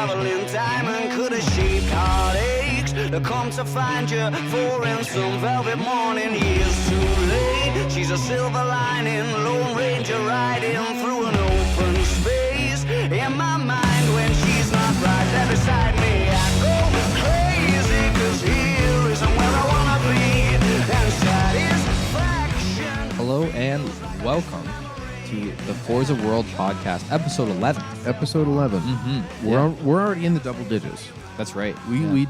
traveling diamond could have shaped heartaches to come to find you for in some velvet morning. Years too late, she's a silver lining, Lone Ranger riding through an open space. In my mind when she's not right there beside me, I go crazy, cause here isn't where I wanna be, and satisfaction. Hello and welcome to the Forza World Podcast, episode 11. Episode 11. Mm-hmm. We're already in the double digits. That's right. We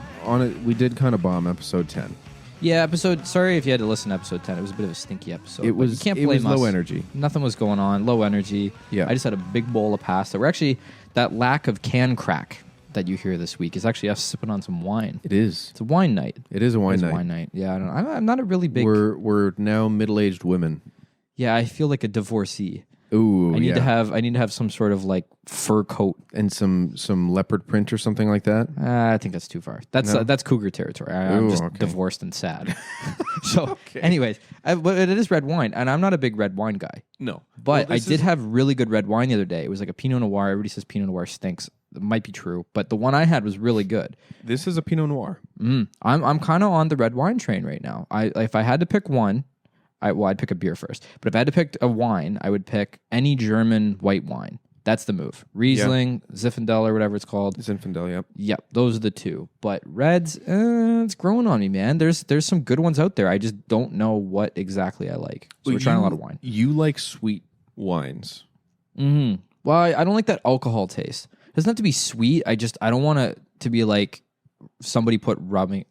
did kind of bomb episode 10. Yeah, sorry if you had to listen to episode 10. It was a bit of a stinky episode. It but was. You can't It blame was us. low energy. Nothing was going on. Low energy. Yeah. I just had a big bowl of pasta. We're actually, that lack of can crack that you hear this week is actually us sipping on some wine. It is. It's a wine night. It is a wine It's night. wine night. Yeah, I don't know. I'm not a really big. We're now middle-aged women. Yeah, I feel like a divorcee. Ooh, I need to have some sort of like fur coat. And some leopard print or something like that. I think that's too far. That's cougar territory. I'm Ooh, just okay. divorced and sad. So, anyways, but it is red wine, and I'm not a big red wine guy. No, But I did have really good red wine the other day. It was like a Pinot Noir. Everybody says Pinot Noir stinks. It might be true, but the one I had was really good. This is a Pinot Noir. I'm kind of on the red wine train right now. If I had to pick one, I'd pick a beer first. But if I had to pick a wine, I would pick any German white wine. That's the move. Riesling, Zinfandel, or whatever it's called. Zinfandel, yep. Yep, those are the two. But reds, it's growing on me, man. There's some good ones out there. I just don't know what exactly I like. So we're trying a lot of wine. You like sweet wines. Mm-hmm. Well, I don't like that alcohol taste. It doesn't have to be sweet. I don't want it to be like somebody put rubbing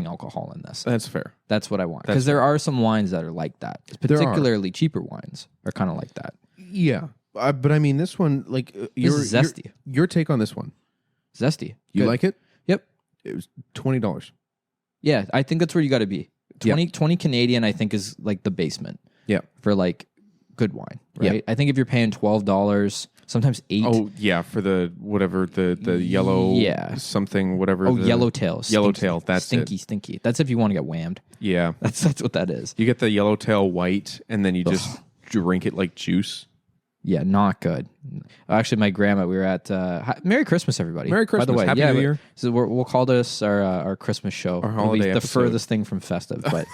alcohol in this. That's fair. That's what I want. Because there are some wines that are like that. Particularly cheaper wines are kind of like that. Yeah. But I mean, this one, like... This is zesty. Your take on this one. Zesty. You Good. like it? Yep. It was $20. Yeah, I think that's where you got to be. 20 Canadian, I think, is like the basement. Yeah. For like good wine, right? Yeah. I think if you're paying $12, sometimes $8. Oh, yeah, for the whatever, the yellow something, whatever. Oh, yellowtail. Yellowtail, that's stinky. That's if you want to get whammed. Yeah. That's what that is. You get the yellowtail white, and then you just drink it like juice. Yeah, not good. Actually, my grandma, we were at... Merry Christmas, everybody. Merry Christmas. By the way, Happy New Year. So we'll call this our Christmas show. Our holiday the episode. furthest thing from festive. But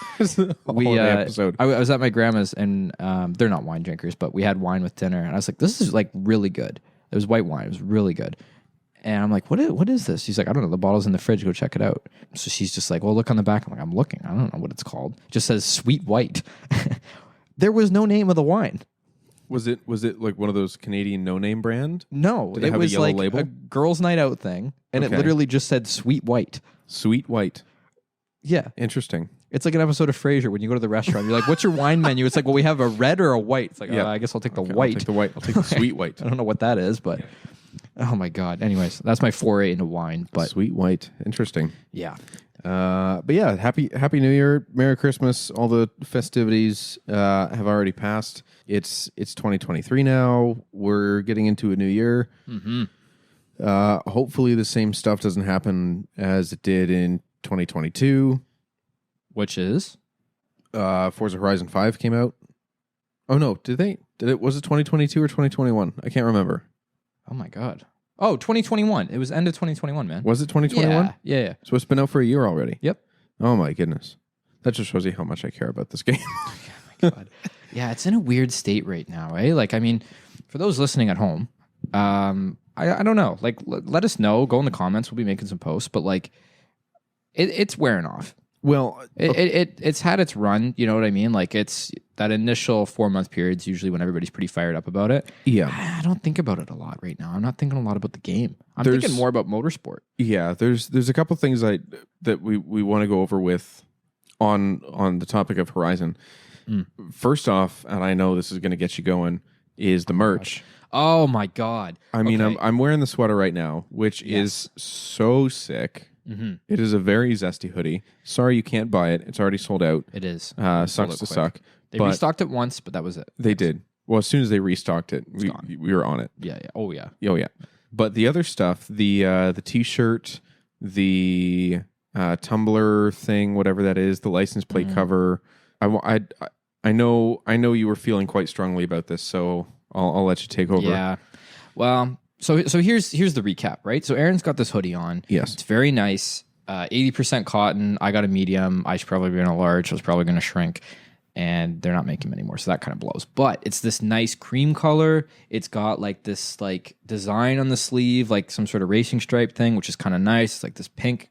Holiday episode. I was at my grandma's, and they're not wine drinkers, but we had wine with dinner. And I was like, this is like really good. It was white wine. It was really good. And I'm like, what is this? She's like, I don't know. The bottle's in the fridge. Go check it out. So she's just like, well, look on the back. I'm like, I'm looking. I don't know what it's called. It just says sweet white. There was no name of the wine. Was it like one of those Canadian no-name brand? No, Did it it have was a yellow like label? a girls' night out thing, and Okay. it literally just said sweet white. Sweet white. Yeah. Interesting. It's like an episode of Frasier when you go to the restaurant. You're like, what's your wine menu? It's like, well, we have a red or a white. It's like, Yeah. I guess I'll take the Okay, white. I'll take the white. I'll take the sweet white. I don't know what that is, but oh my God. Anyways, that's my foray into wine. But Sweet white. Interesting. yeah. But yeah, happy New Year, Merry Christmas. All the festivities have already passed. It's 2023 now. We're getting into a new year. Mm-hmm. Hopefully, the same stuff doesn't happen as it did in 2022. Which is? Forza Horizon 5 came out. Oh no, did it? Was it 2022 or 2021? I can't remember. Oh my God. Oh, 2021. It was end of 2021, man. Was it 2021? Yeah. So it's been out for a year already. Yep. Oh my goodness. That just shows you how much I care about this game. God. Yeah, it's in a weird state right now, eh? Like, I mean, for those listening at home, I don't know. Like, let us know. Go in the comments. We'll be making some posts. But like, it's wearing off. Well, It's had its run. You know what I mean? Like, it's that initial 4-month period is usually when everybody's pretty fired up about it. yeah. I don't think about it a lot right now. I'm not thinking a lot about the game. I'm thinking more about motorsport. Yeah, there's a couple things that we want to go over with on the topic of Horizon. First off, and I know this is going to get you going, is the merch. Oh my God! I mean, Okay. I'm wearing the sweater right now, which is so sick. Mm-hmm. It is a very zesty hoodie. Sorry you can't buy it. It's already sold out. It is. Sucks Sold to it quick. suck. They but restocked it once, but that was it. They did. Well, as soon as they restocked it, gone. we were on it. Yeah. Oh yeah. Oh yeah. But the other stuff, the T-shirt, the tumbler thing, whatever that is, the license plate cover. I know you were feeling quite strongly about this, so I'll let you take over. Yeah. Well, So here's the recap, right? So Aaron's got this hoodie on. Yes. It's very nice. 80% cotton. I got a medium. I should probably be in a large. I was probably going to shrink. And they're not making them anymore, so that kind of blows. But it's this nice cream color. It's got like this like design on the sleeve, like some sort of racing stripe thing, which is kind of nice. It's like this pink.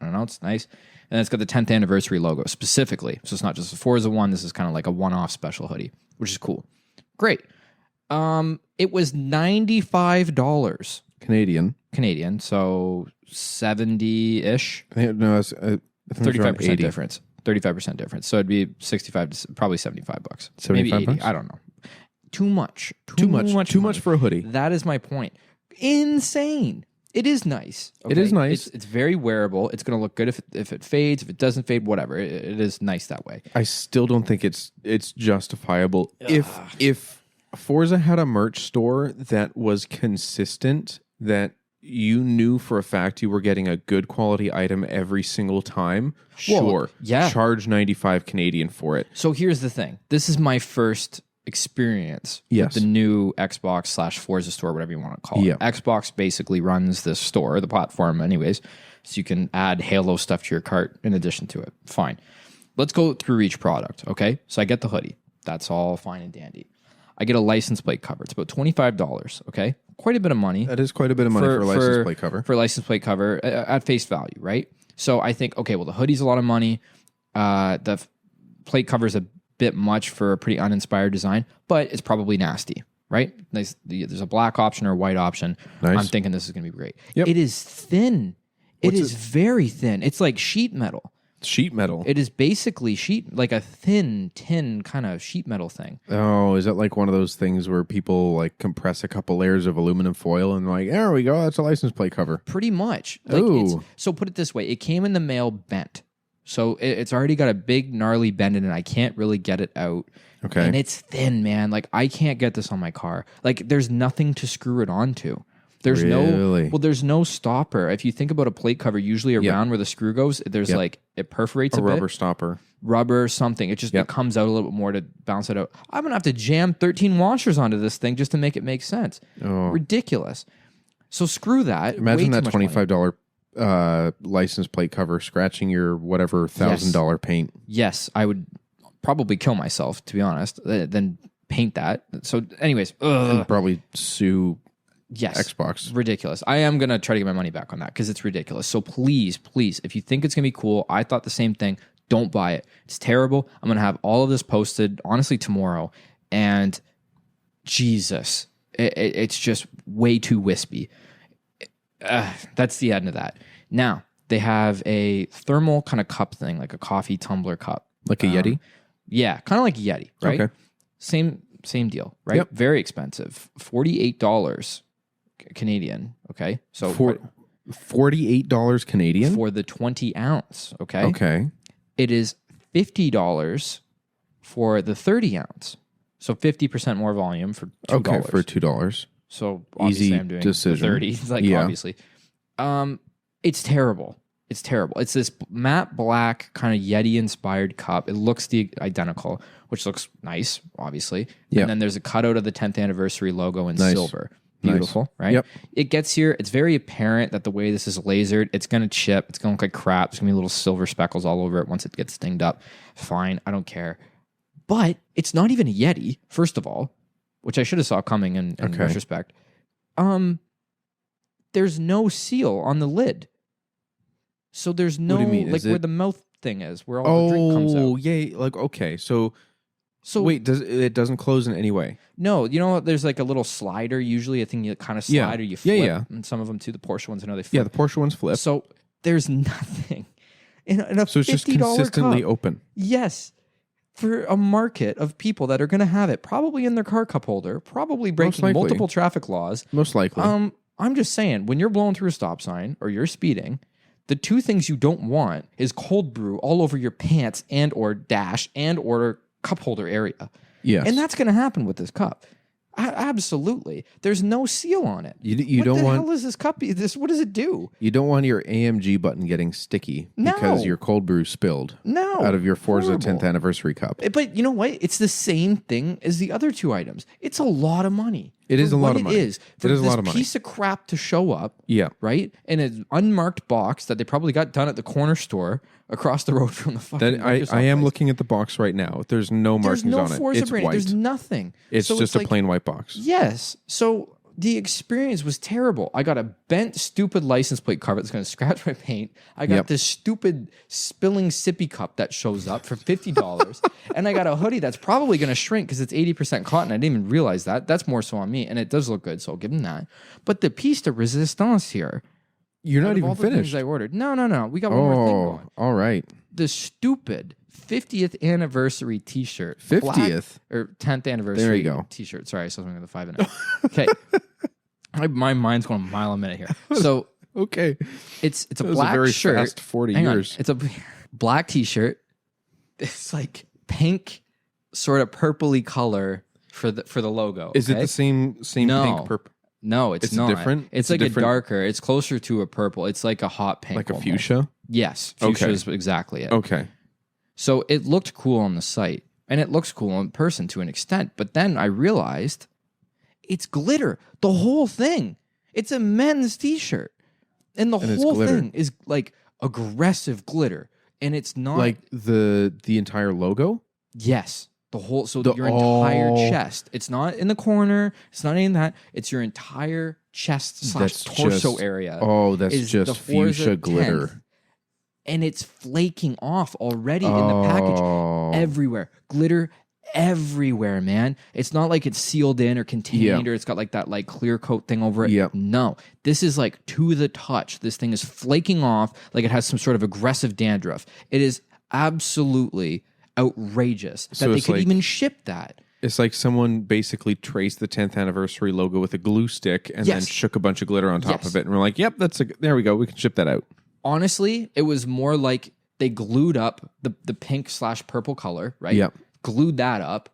I don't know. It's nice. And it's got the 10th anniversary logo specifically. So it's not just a Forza one. This is kind of like a one-off special hoodie, which is cool. Great. It was $95 Canadian, so 70-ish. No, it's 35% difference. 35% difference. So it'd be 65 to probably $75. Maybe 80. $75? I don't know. Too much. Too much for a hoodie. That is my point. Insane. It is nice. Okay? It is nice. It's very wearable. It's going to look good if it fades. If it doesn't fade, whatever. It is nice that way. I still don't think it's justifiable. If Forza had a merch store that was consistent, that you knew for a fact you were getting a good quality item every single time, sure. Yeah. Charge 95 Canadian for it. So here's the thing. This is my first experience Yes. with the new Xbox / Forza store, whatever you want to call Yeah. it. Xbox basically runs this store, the platform anyways, so you can add Halo stuff to your cart in addition to it. Fine. Let's go through each product, okay? So I get the hoodie. That's all fine and dandy. I get a license plate cover. It's about $25, okay? Quite a bit of money. That is quite a bit of money for a license plate cover. For a license plate cover at face value, right? So I think, okay, well, the hoodie's a lot of money. Plate cover's a bit much for a pretty uninspired design, but it's probably nasty, right? There's a black option or a white option. Nice. I'm thinking this is going to be great. Yep. It is thin. It is very thin. It's like sheet metal. Sheet metal. It is basically like a thin tin kind of sheet metal thing. Oh, is that like one of those things where people like compress a couple layers of aluminum foil and like, there we go, that's a license plate cover? Pretty much. Like Ooh. So put it this way. It came in the mail bent. So it's already got a big gnarly bend in it. I can't really get it out. Okay. And it's thin, man. Like I can't get this on my car. Like there's nothing to screw it onto. There's there's no stopper. If you think about a plate cover, usually around where the screw goes, there's like it perforates a bit. Rubber stopper. Rubber something. It just it comes out a little bit more to bounce it out. I'm gonna have to jam 13 washers onto this thing just to make it make sense. Oh. Ridiculous. So screw that. Imagine Way that too much money. $25 license plate cover scratching your whatever $1,000 paint. Yes, I would probably kill myself, to be honest, then paint that. So anyways, And probably sue yes, Xbox. ridiculous. I am going to try to get my money back on that because it's ridiculous. So please, if you think it's going to be cool, I thought the same thing, don't buy it. It's terrible. I'm going to have all of this posted, honestly, tomorrow. And Jesus, it's just way too wispy. That's the end of that. Now, they have a thermal kind of cup thing, like a coffee tumbler cup. Like a Yeti? Yeah, kind of like a Yeti, right? Okay. Same deal, right? Yep. Very expensive. $48 Canadian, okay? So For $48 Canadian? for the 20 ounce, okay? Okay. It is $50 for the 30 ounce. So 50% more volume for $2. Okay, for $2. So obviously Easy I'm doing decision. 30, like Yeah. obviously. It's terrible. It's terrible. It's this matte black kind of Yeti inspired cup. It looks identical, which looks nice, obviously. Yeah. And then there's a cutout of the 10th anniversary logo in Nice. silver. Nice. Beautiful, right? Yep. It gets here. It's very apparent that the way this is lasered, it's going to chip. It's going to look like crap. There's going to be little silver speckles all over it once it gets stinged up. Fine. I don't care. But it's not even a Yeti, first of all, which I should have saw coming in Okay. retrospect. There's no seal on the lid. So there's no, What do you mean? like Is where it- the mouth thing is, where all the drink comes Oh, out. yay. Like, okay. So So wait, it doesn't close in any way? no, you know, there's like a little slider, usually a thing you kind of slide Yeah. or you Yeah, flip. yeah. And some of them too, the Porsche ones, I know they Yeah, flip. the Porsche one's flipped. So there's nothing in a So it's just $50 consistently cup. open. Yes. For a market of people that are going to have it, probably in their car cup holder, probably breaking likely. multiple traffic laws. Most likely. I'm just saying, when you're blowing through a stop sign or you're speeding, the two things you don't want is cold brew all over your pants and or dash and or cup holder area. Yes. And that's going to happen with this cup. Absolutely. There's no seal on it. You what don't the want hell is this cup? What does it do? you don't want your AMG button getting sticky No. because your cold brew spilled No. out of your Forza Horrible. 10th anniversary cup. But you know what? It's the same thing as the other two items. It's a lot of money. It is for a lot what of money. It is for It is a this lot of money. piece of crap to show up. Yeah. Right? In an unmarked box that they probably got done at the corner store across the road from the fucking That I am looking at the box right now. There's no There's markings no on it. Forza It's branding. white. There's nothing. It's So just a like, plain white box. Yes. So the experience was terrible. I got a bent, stupid license plate cover that's going to scratch my paint. I got Yep. this stupid spilling sippy cup that shows up for $50. And I got a hoodie that's probably going to shrink because it's 80% cotton. I didn't even realize that. That's more so on me. And it does look good, so I'll give them that. But the piece de resistance here. You're not out of even all the things finished. I ordered. No. We got one more thing Oh, going. all right. The stupid 50th anniversary T-shirt. 50th? Or 10th anniversary There you go. T-shirt. Sorry, I saw something with a 5 in it. Okay. My mind's going a mile a minute here. So Okay. it's a That was black a very shirt. fast 40 Hang on. years. It's a black T-shirt. It's like pink, sort of purpley color for the logo. Is it okay? the same No. pink purple? No, it's It's not. different? It's It's a like different- a darker. It's closer to a purple. It's like a hot pink. Like a almost. fuchsia? Yes, Okay. fuchsia is exactly it. Okay. So it looked cool on the site, and it looks cool in person to an extent. But then I realized it's glitter. The whole thing. It's a men's T-shirt, and the And it's whole glitter. thing is like aggressive glitter, and it's not Like the entire logo? yes. The whole so The- your entire oh. chest. It's not in the corner. It's not any of that. It's your entire chest / That's torso just- area. Oh, that's is just the Forza fuchsia 10th, glitter. and it's flaking off already in the package Oh. everywhere. Glitter everywhere, man. It's not like it's sealed in or contained Yeah. or it's got like that like clear coat thing over it. Yep. No, this is like to the touch. This thing is flaking off like it has some sort of aggressive dandruff. It is absolutely outrageous that So they it's could like- even ship that. It's like someone basically traced the 10th anniversary logo with a glue stick and then Yes. shook a bunch of glitter on top Yes. of it. And we're like, yep, there we go. We can ship that out. Honestly, it was more like they glued up the pink / purple color, right? Yep. Glued that up,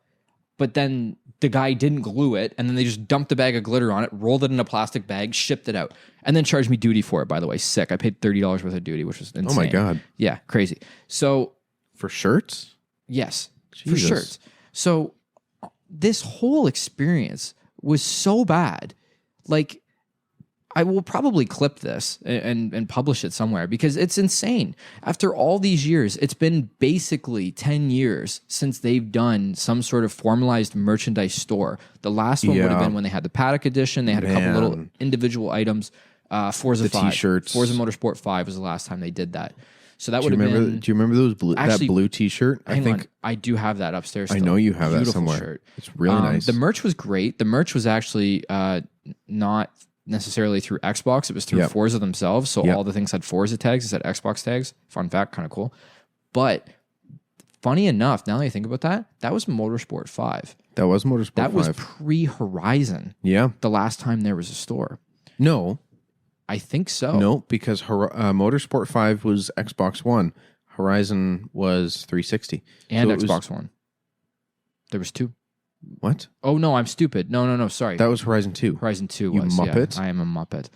but then the guy didn't glue it, and then they just dumped a bag of glitter on it, rolled it in a plastic bag, shipped it out, and then charged me duty for it, by the way. Sick. I paid $30 worth of duty, which was insane. Oh my God. Yeah, crazy. So, For shirts? yes, Jesus. for shirts. So, this whole experience was so bad. Like, I will probably clip this and publish it somewhere because it's insane. After all these years, it's been basically 10 years since they've done some sort of formalized merchandise store. The last one would have Yeah. been when they had the Paddock edition. They had a couple little Man. individual items. Forza The 5. t-shirts. Forza Motorsport 5 was the last time they did that. So that Do would you have remember? been... Do you remember those blue? Actually, that blue T-shirt? I Hang think on. I do have that upstairs. I still. know you have that Beautiful somewhere. Shirt. It's really nice. The merch was great. The merch was actually not necessarily through Xbox. It was through Yep. Forza themselves. So Yep. all the things had Forza tags. It said Xbox tags. Fun fact, kind of cool. But funny enough, now that I think about that, that was Motorsport 5. That was Motorsport That 5. was pre-Horizon. Yeah. The last time there was a store. No. I think so. No, because Motorsport 5 was Xbox One. Horizon was 360. And So it was- Xbox One. There was 2. What? Oh, no, I'm stupid. No, sorry. That was Horizon 2. Horizon 2 You was. muppet. Yeah, I am a muppet.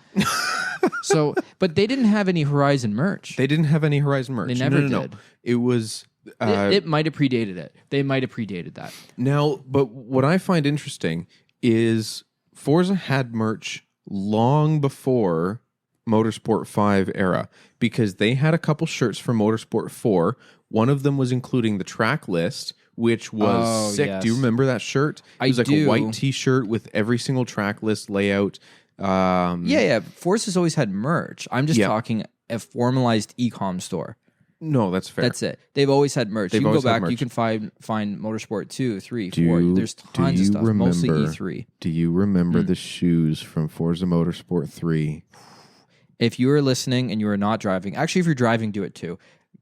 So, but they didn't have any Horizon merch. They didn't have any Horizon merch. They never no. did. It was It might have predated it. They might have predated that. now, but what I find interesting is Forza had merch long before Motorsport 5 era because they had a couple shirts for Motorsport 4. One of them was including the track list, which was Oh, sick. yes. Do you remember that shirt? It I was like do. a white T-shirt with every single track list layout. Yeah. Forza's always had merch. I'm just Yeah. talking a formalized e-com store. No, that's fair. That's it. They've always had merch. They've You can go always had back. You merch. can find Motorsport 2, 3, Do 4. you- There's do tons of you stuff. Mostly remember- E3. Do you remember the shoes from Forza Motorsport 3? If you are listening and you are not driving, actually, if you're driving, do it too.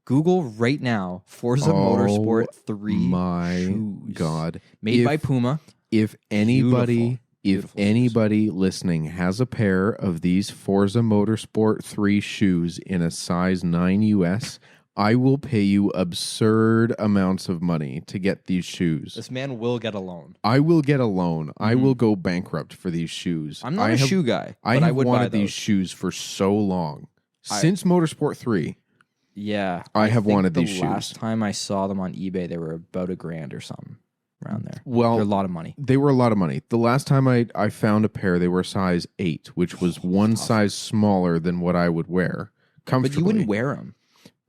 Google right now Forza Motorsport 3 my shoes. God. Made If- by Puma. If anybody, Beautiful shoes. anybody listening has a pair of these Forza Motorsport 3 shoes in a size 9 US, I will pay you absurd amounts of money to get these shoes. This man will get a loan. I will get a loan. I will go bankrupt for these shoes. I'm not I a have- shoe guy, I but I have would buy wanted those. these shoes for so long. Since Motorsport 3. Yeah. I have think wanted the these shoes. last time I saw them on eBay, they were about $1,000 or something around there. there. Well, they're a lot of money. They were a lot of money. The last time I found a pair, they were a size 8, which was one size smaller than what I would wear comfortably. But you wouldn't wear them.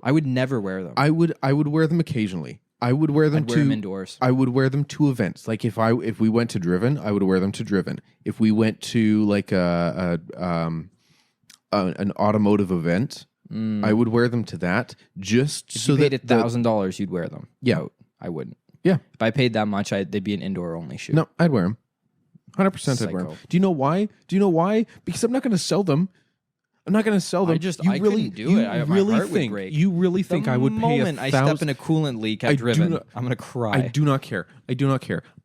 I would never wear them. I would wear them occasionally. I would wear them I'd wear them indoors. I would wear them to events. Like if we went to Driven, I would wear them to Driven. If we went to like an automotive event, I would wear them to that. Just if so you paid that $1,000, you'd wear them. Yeah. No, I wouldn't. Yeah. If I paid that much, they'd be an indoor only shoe. No, I'd wear them. 100% I'd wear them. Psycho. Do you know why? Because I'm not going to sell them. I'm not going to sell them. I couldn't do it. My heart would break. You really think I would pay moment I step in a coolant leak at Driven, I'm going to cry. I do not care.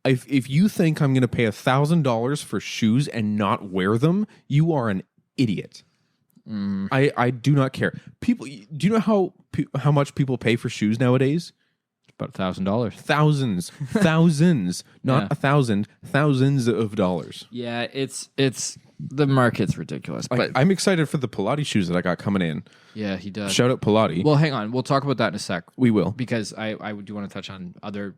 If you think I'm going to pay $1,000 for shoes and not wear them, you are an idiot. I do not care. People, do you know how much people pay for shoes nowadays? About $1,000. Thousands, not Yeah. 1,000, thousands of dollars. Yeah, it's the market's ridiculous. Like, But I'm excited for the Pilates shoes that I got coming in. yeah, he does. Shout out Pilates. Well, hang on. We'll talk about that in a sec We will. because I do want to touch on other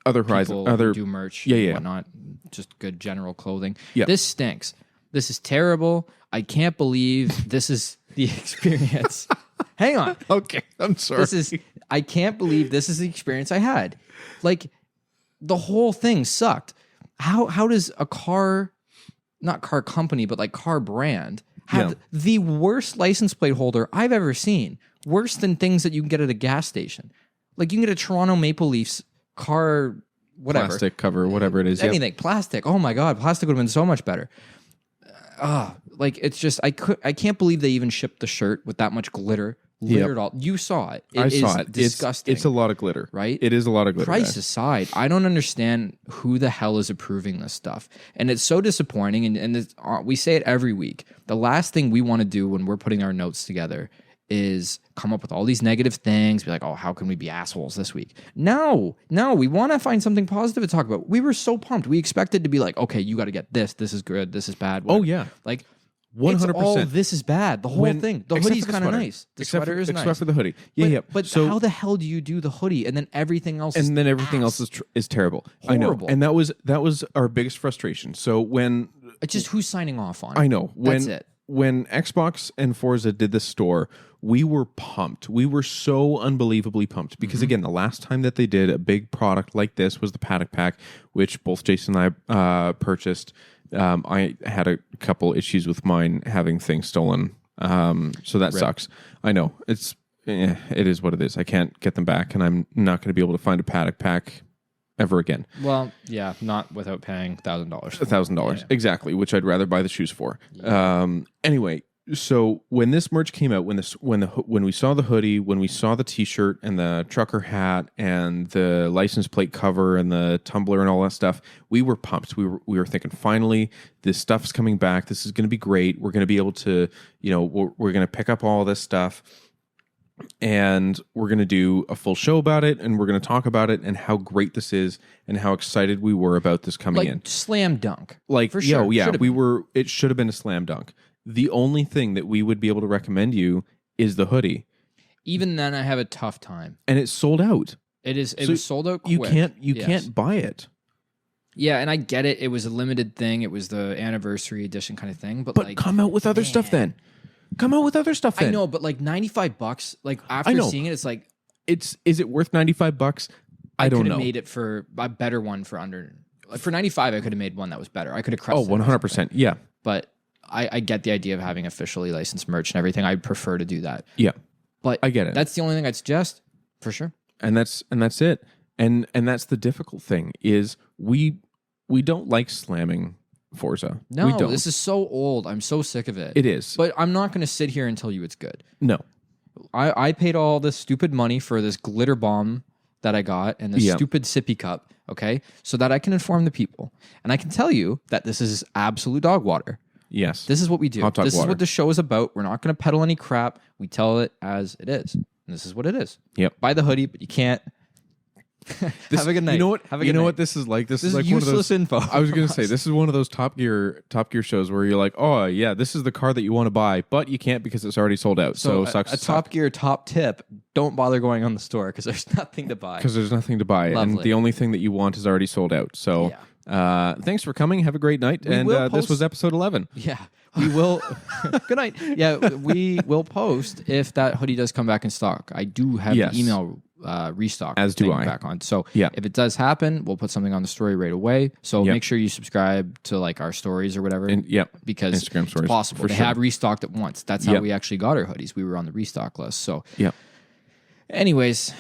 Other people horizon, who do merch Yeah, and yeah. whatnot. Just good general clothing. Yeah. This stinks. This is terrible. I can't believe this is the experience. Hang on. Okay, I'm sorry. I can't believe this is the experience I had. Like the whole thing sucked. How does a not car company, but like car brand have the worst license plate holder I've ever seen? Worse than things that you can get at a gas station. Like you can get a Toronto Maple Leafs car, whatever. Plastic cover, whatever it is. Yep. Anything. Plastic. Oh my God. Plastic would have been so much better. Like it's just I can't believe they even shipped the shirt with that much glitter. Glittered all. You saw it. I saw is it. Disgusting. It's a lot of glitter, right? It is a lot of glitter. Price guys. aside, I don't understand who the hell is approving this stuff, and it's so disappointing. And we say it every week. The last thing we want to do when we're putting our notes together is come up with all these negative things. Be like, oh, how can we be assholes this week? No, we want to find something positive to talk about. We were so pumped. We expected to be like, okay, you got to get this. This is good. This is bad. Whatever. Oh yeah, like. 100%. It's all this is bad. The whole thing. The except hoodie's for kind of sweater. nice. The sweater is nice. Except for the hoodie. Yeah. But So, how the hell do you do the hoodie and then everything else? and then everything else is terrible. Horrible. I know. And that was our biggest frustration. So when It's just who's signing off on it. I know That's it. When Xbox and Forza did the store, we were pumped. We were so unbelievably pumped because again, the last time that they did a big product like this was the Paddock Pack, which both Jason and I purchased. I had a couple issues with mine having things stolen, so that sucks. I know it is what it is. I can't get them back, and I'm not going to be able to find a Paddock Pack ever again. Well, yeah, not without paying $1,000. $1,000 exactly, which I'd rather buy the shoes for. Anyway, so when this merch came out, when we saw the hoodie, when we saw the T-shirt and the trucker hat and the license plate cover and the tumbler and all that stuff, we were pumped. We were thinking, finally, this stuff's coming back. This is going to be great. We're going to be able to, we're going to pick up all this stuff. And we're going to do a full show about it, and we're going to talk about it and how great this is and how excited we were about this coming in. Slam dunk. Like, for sure. yeah, Should've been. It should have been a slam dunk. The only thing that we would be able to recommend you is the hoodie. Even then, I have a tough time. And it's sold out. It So was sold out quick. You can't buy it. Yeah, and I get it. It was a limited thing. It was the anniversary edition kind of thing. But like, come out with other stuff then. Come out with other stuff then. I know, but like $95, like after seeing it, it's like, is it worth $95? I don't could know. have made it for a better one for under, like for 95. I could have made one that was better. I could have Oh, crushed. 100%. Yeah. But I get the idea of having officially licensed merch and everything. I'd prefer to do that. Yeah. But I get it. That's the only thing I'd suggest for sure. And that's it. And that's the difficult thing is we don't like slamming Forza. No, we don't. this is so old. I'm so sick of it. It is. But I'm not going to sit here and tell you it's good. No. I paid all this stupid money for this glitter bomb that I got and this stupid sippy cup, okay? So that I can inform the people. And I can tell you that this is absolute dog water. Yes. This is what we do. Hot dog This is water. what the show is about. We're not going to peddle any crap. We tell it as it is. And this is what it is. Yep. Buy the hoodie, but you can't This, Have a good night. You know what? Have a you good know night. what this is like? This This is is like one of those useless info I was going to from say us. this is one of those Top Gear shows where you're like, oh yeah, this is the car that you want to buy, but you can't because it's already sold out. So, sucks. a Top Gear top tip: don't bother going on the store because there's nothing to buy. because there's nothing to buy, and Lovely. the only thing that you want is already sold out. So, thanks for coming. Have a great night. We And will this post- was episode 11. Yeah, we will. Good night. Yeah, we will post if that hoodie does come back in stock. I do have Yes. the email restock. As do thing I. Back on. So Yeah. if it does happen, we'll put something on the story right away. So Yep. make sure you subscribe to like our stories or whatever. And yep, because Instagram it's stories, possible for they sure. have restocked at once. That's how Yep. we actually got our hoodies. We were on the restock list. So yep. anyways,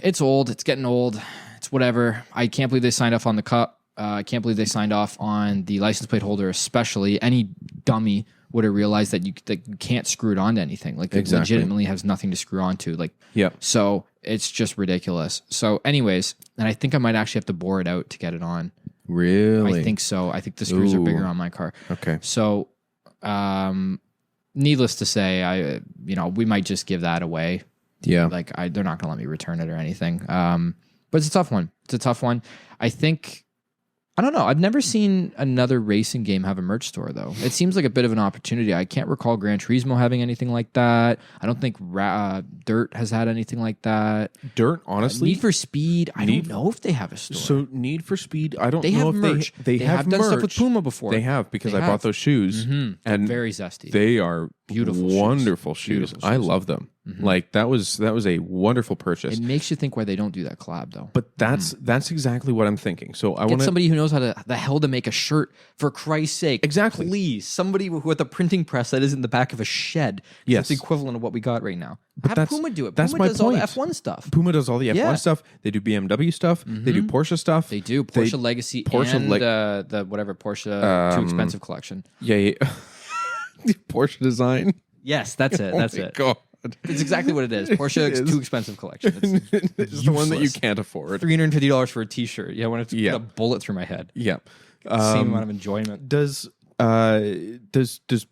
it's old. It's getting old. It's whatever. I can't believe they signed off on the cup. I can't believe they signed off on the license plate holder, especially. Any dummy would have realized that you can't screw it onto anything. Like, it Exactly. legitimately has nothing to screw onto. Like, Yep. so it's just ridiculous. So, anyways, and I think I might actually have to bore it out to get it on. Really? I think so. I think the screws are Ooh. bigger on my car. Okay. So, needless to say, we might just give that away. Yeah. Like, they're not gonna let me return it or anything. But it's a tough one. It's a tough one. I don't know. I've never seen another racing game have a merch store, though. It seems like a bit of an opportunity. I can't recall Gran Turismo having anything like that. I don't think Dirt has had anything like that. Dirt, honestly. Need for Speed, I don't know if they have a store. So Need for Speed, I don't They know have if merch. they have done merch. stuff with Puma before. They have, because They I have. bought those shoes, and Very zesty. they are Beautiful shoes. wonderful shoes. Beautiful I shoes. love them. Like, that was a wonderful purchase. It makes you think why they don't do that collab, though. But that's exactly what I'm thinking. So I Get want to. somebody who knows how the hell to make a shirt, for Christ's sake. Exactly. Please. Somebody with a printing press that is in the back of a shed. Yes. That's the equivalent of what we got right now. But Have that's- Puma do it. that's Puma my does all the point. F1 stuff. Puma does all the F1 Yeah. stuff. They do BMW stuff. They do Porsche stuff. They do. Porsche Legacy Porsche and the whatever Porsche Too Expensive collection. Yeah. Porsche design. Yes, that's it. That's Oh my it. God. It's exactly what it is. Porsche It is. Too Expensive collection. It's It's the one that you useless. can't afford. $350 for a T-shirt. Yeah, I want to Yeah. put a bullet through my head. Yeah. Same amount of enjoyment. Does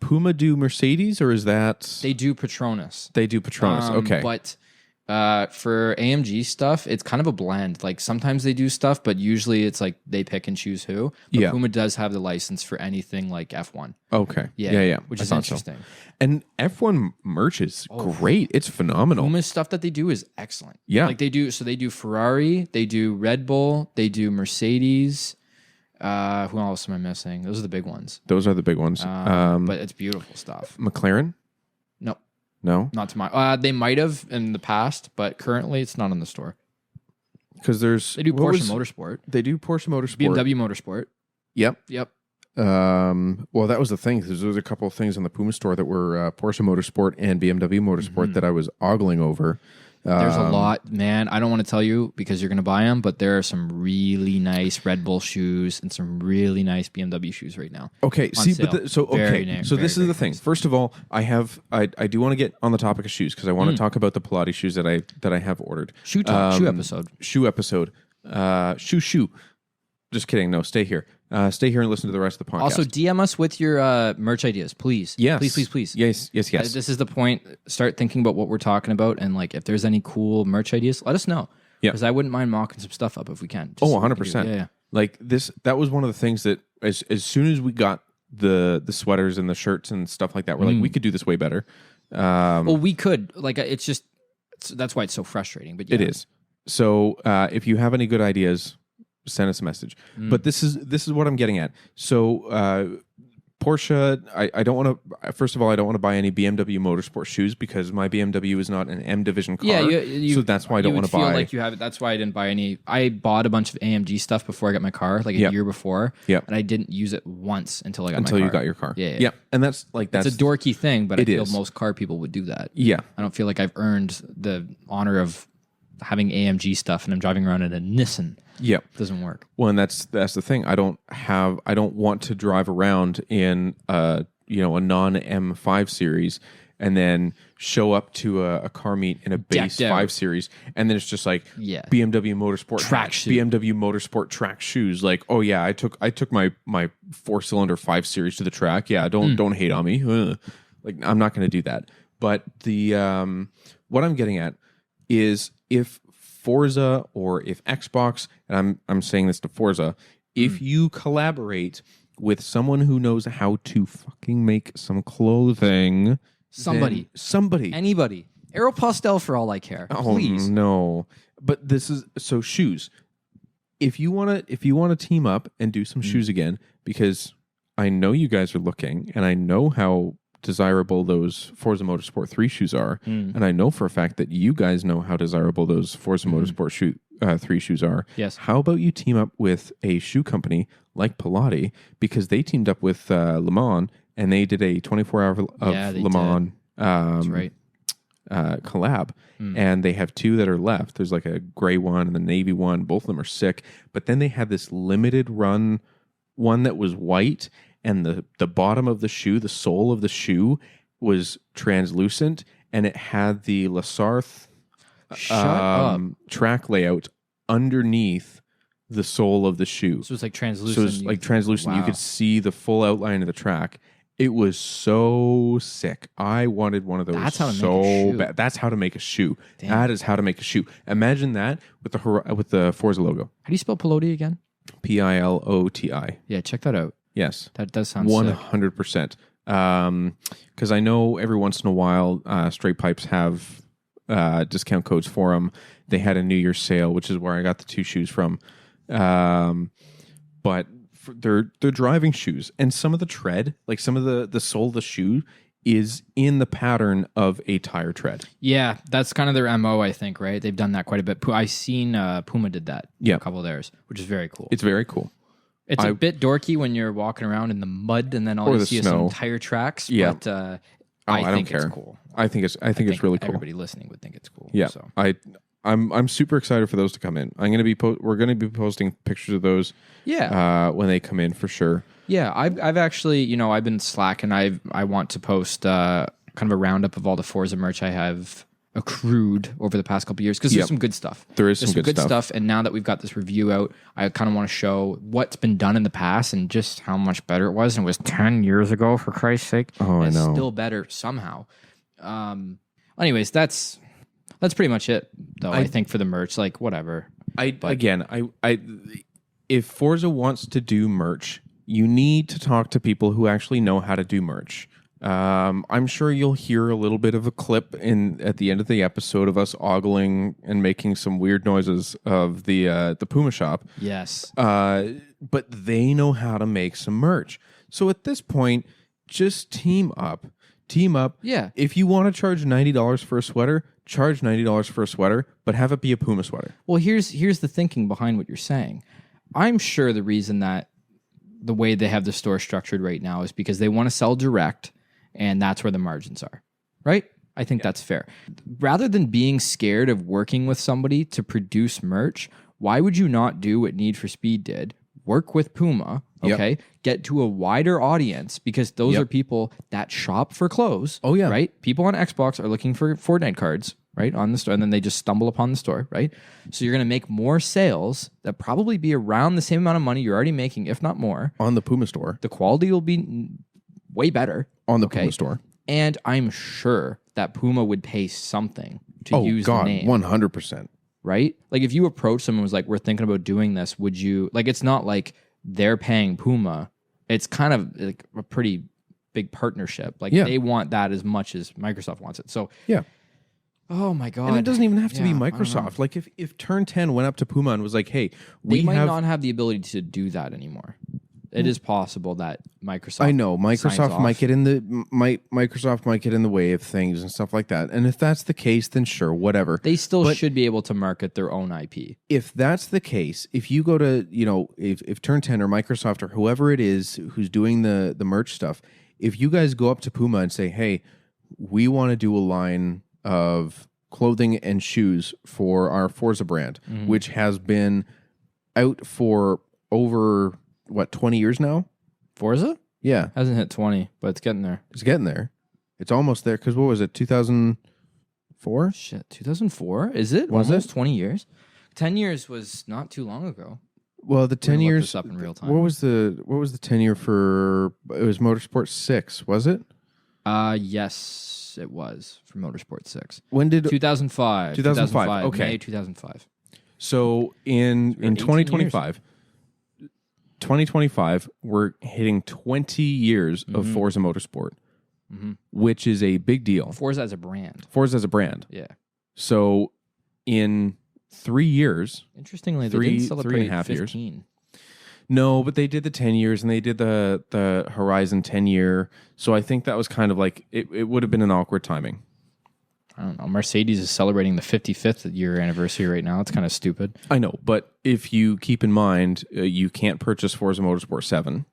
Puma do Mercedes, or is that They do Petronas. they do Petronas? Okay. But for AMG stuff, it's kind of a blend. Like, sometimes they do stuff, but usually it's like they pick and choose who. But Yeah. Puma does have the license for anything like F1. Okay. Yeah. Yeah. Which I is thought so. interesting. And F1 merch is great. It's phenomenal. Puma's stuff that they do is excellent. Yeah. Like, they do Ferrari, they do Red Bull, they do Mercedes. Who else am I missing? Those are the big ones. Those are the big ones. But it's beautiful stuff. McLaren? No, No, not to my. They might have in the past, but currently it's not in the store. because there's They do what Porsche was- Motorsport, They do Porsche Motorsport. BMW Motorsport. Yep. Yep. Well, that was the thing. There was a couple of things in the Puma store that were Porsche Motorsport and BMW Motorsport that I was ogling over. There's a lot, man. I don't want to tell you because you're going to buy them, but there are some really nice Red Bull shoes and some really nice BMW shoes right now. Okay, on see, sale. but so Very okay, nice, so very, this is very the thing. nice. First of all, I do want to get on the topic of shoes because I want to talk about the Pilates shoes that I have ordered. Shoe talk, shoe episode. Shoe episode. Shoe. Just kidding. No, stay here. Stay here and listen to the rest of the podcast. Also, DM us with your merch ideas, please. yes, Please. Yes. This is the point. Start thinking about what we're talking about, and like if there's any cool merch ideas, let us know. Yeah. Because I wouldn't mind mocking some stuff up if we can. Just Oh, so we can do 100%. it. Yeah. Like this, that was one of the things that as soon as we got the sweaters and the shirts and stuff like that, we're like, we could do this way better. Well, we could. Like, that's why it's so frustrating. But yeah. It is. So if you have any good ideas, send us a message. But this is what I'm getting at. So Porsche, I don't want to. First of all, I don't want to buy any BMW Motorsport shoes because my BMW is not an M division car. Yeah, so that's why I don't want to feel buy. like you have it. That's why I didn't buy any. I bought a bunch of AMG stuff before I got my car, like a Yep. year before. Yep. And I didn't use it once until I got until my car. you got your car. Yeah. And that's It's a dorky thing, but I It feel is. most car people would do that. Yeah. I don't feel like I've earned the honor of having AMG stuff, and I'm driving around in a Nissan. Yeah. It doesn't work. Well, and that's the thing. I don't want to drive around in a non M5 series and then show up to a car meet in a base Decked out. 5 series, and then it's just like Yeah. BMW Motorsport Track shoe. BMW Motorsport track shoes. Like, oh yeah, I took my 4-cylinder 5 series to the track. Yeah, don't hate on me. Like, I'm not going to do that. But the what I'm getting at is if Forza or if Xbox, and I'm saying this to Forza, if you collaborate with someone who knows how to fucking make some clothing, somebody, Anybody. Aeropostale for all I care. Please. no. But this is so shoes. If you want to team up and do some shoes again, because I know you guys are looking, and I know how desirable those Forza Motorsport 3 shoes are, and I know for a fact that you guys know how desirable those Forza Motorsport 3 shoes are. Yes. How about you team up with a shoe company like Pilati, because they teamed up with Le Mans, and they did a 24-hour of Le Mans That's right. collab, and they have two that are left. There's like a gray one and the navy one. Both of them are sick. But then they had this limited run one that was white, and the bottom of the shoe, the sole of the shoe, was translucent, and it had the Lasarth track layout underneath the sole of the shoe. So it's like translucent. So it's like translucent. You Wow. could see the full outline of the track. It was so sick. I wanted one of those. That's how to make so a shoe. bad. That's how to make a shoe. Damn. That is how to make a shoe. Imagine that with the Forza logo. How do you spell Piloti again? Piloti. Yeah, check that out. Yes. That does sound sick. 100%. Because I know every once in a while, Straight Pipes have discount codes for them. They had a New Year's sale, which is where I got the two shoes from. But they're driving shoes, and some of the tread, like some of the sole of the shoe, is in the pattern of a tire tread. Yeah, that's kind of their MO, I think, right? They've done that quite a bit. I seen Puma did that. Yeah. A couple of theirs, which is very cool. It's very cool. It's a bit dorky when you're walking around in the mud and then all Or you the see is snow. some tire tracks. Yeah. But I don't think care. it's cool. I think it's really cool. Everybody listening would think it's cool. Yeah, So. I'm super excited for those to come in. We're gonna be posting pictures of those. Yeah. When they come in for sure. Yeah, I've actually, I've been slacking. I want to post kind of a roundup of all the Forza merch I have accrued over the past couple of years, because there's some good stuff. There's some good stuff. And now that we've got this review out, I kind of want to show what's been done in the past and just how much better it was. And it was 10 years ago, for Christ's sake. Oh, I It's know. still better somehow. Anyways, that's pretty much it, though. I think for the merch, like whatever. If Forza wants to do merch, you need to talk to people who actually know how to do merch. I'm sure you'll hear a little bit of a clip at the end of the episode of us ogling and making some weird noises of the Puma shop. Yes. But they know how to make some merch. So at this point, just team up. Yeah. If you want to charge $90 for a sweater, charge $90 for a sweater, but have it be a Puma sweater. Well, here's the thinking behind what you're saying. I'm sure the reason that the way they have the store structured right now is because they want to sell direct, and that's where the margins are, right? I think that's fair. Rather than being scared of working with somebody to produce merch, why would you not do what Need for Speed did? Work with Puma, okay? Get to a wider audience, because those are people that shop for clothes. Oh, yeah. Right? People on Xbox are looking for Fortnite cards, right? On the store, and then they just stumble upon the store, right? So you're going to make more sales that probably be around the same amount of money you're already making, if not more. On the Puma store. The quality will be way better. On the Puma store. And I'm sure that Puma would pay something to use the name. 100%. Right? Like if you approach someone and was like, we're thinking about doing this, would you, like, it's not like they're paying Puma. It's kind of like a pretty big partnership. Like they want that as much as Microsoft wants it. So yeah. Oh my God. And it doesn't even have to be Yeah, I don't know. Microsoft. Like if Turn 10 went up to Puma and was like, hey, They might not have the ability to do that anymore. It is possible that Microsoft. I know signs Microsoft off. might get in the Microsoft might get in the way of things and stuff like that. And if that's the case, then sure, whatever. They still should be able to market their own IP. If that's the case, if you go to if Turn 10 or Microsoft or whoever it is who's doing the merch stuff, if you guys go up to Puma and say, hey, we want to do a line of clothing and shoes for our Forza brand, which has been out for over 20 years now? Forza? Yeah. Hasn't hit 20, but it's getting there. It's getting there. It's almost there. Because what was it, 2004? Shit, 2004? Is it? Was Almost it? 20 years? 10 years was not too long ago. Well, the 10 look years. this up in real time. What was the 10 year for? It was Motorsport 6, was it? Yes. Yes, it was for Motorsport 6. When did 2005. 2005, okay. May 2005. So in 18 2025, 2025, we're hitting 20 years of Forza Motorsport, which is a big deal. Forza as a brand. Forza as a brand. Yeah. So in 3 years, Interestingly, they Three- didn't celebrate 3.5 years. 15. no, but they did the 10 years and they did the Horizon 10 year. So I think that was kind of like, it would have been an awkward timing. I don't know. Mercedes is celebrating the 55th year anniversary right now. It's kind of stupid. I know, but if you keep in mind, you can't purchase Forza Motorsport 7.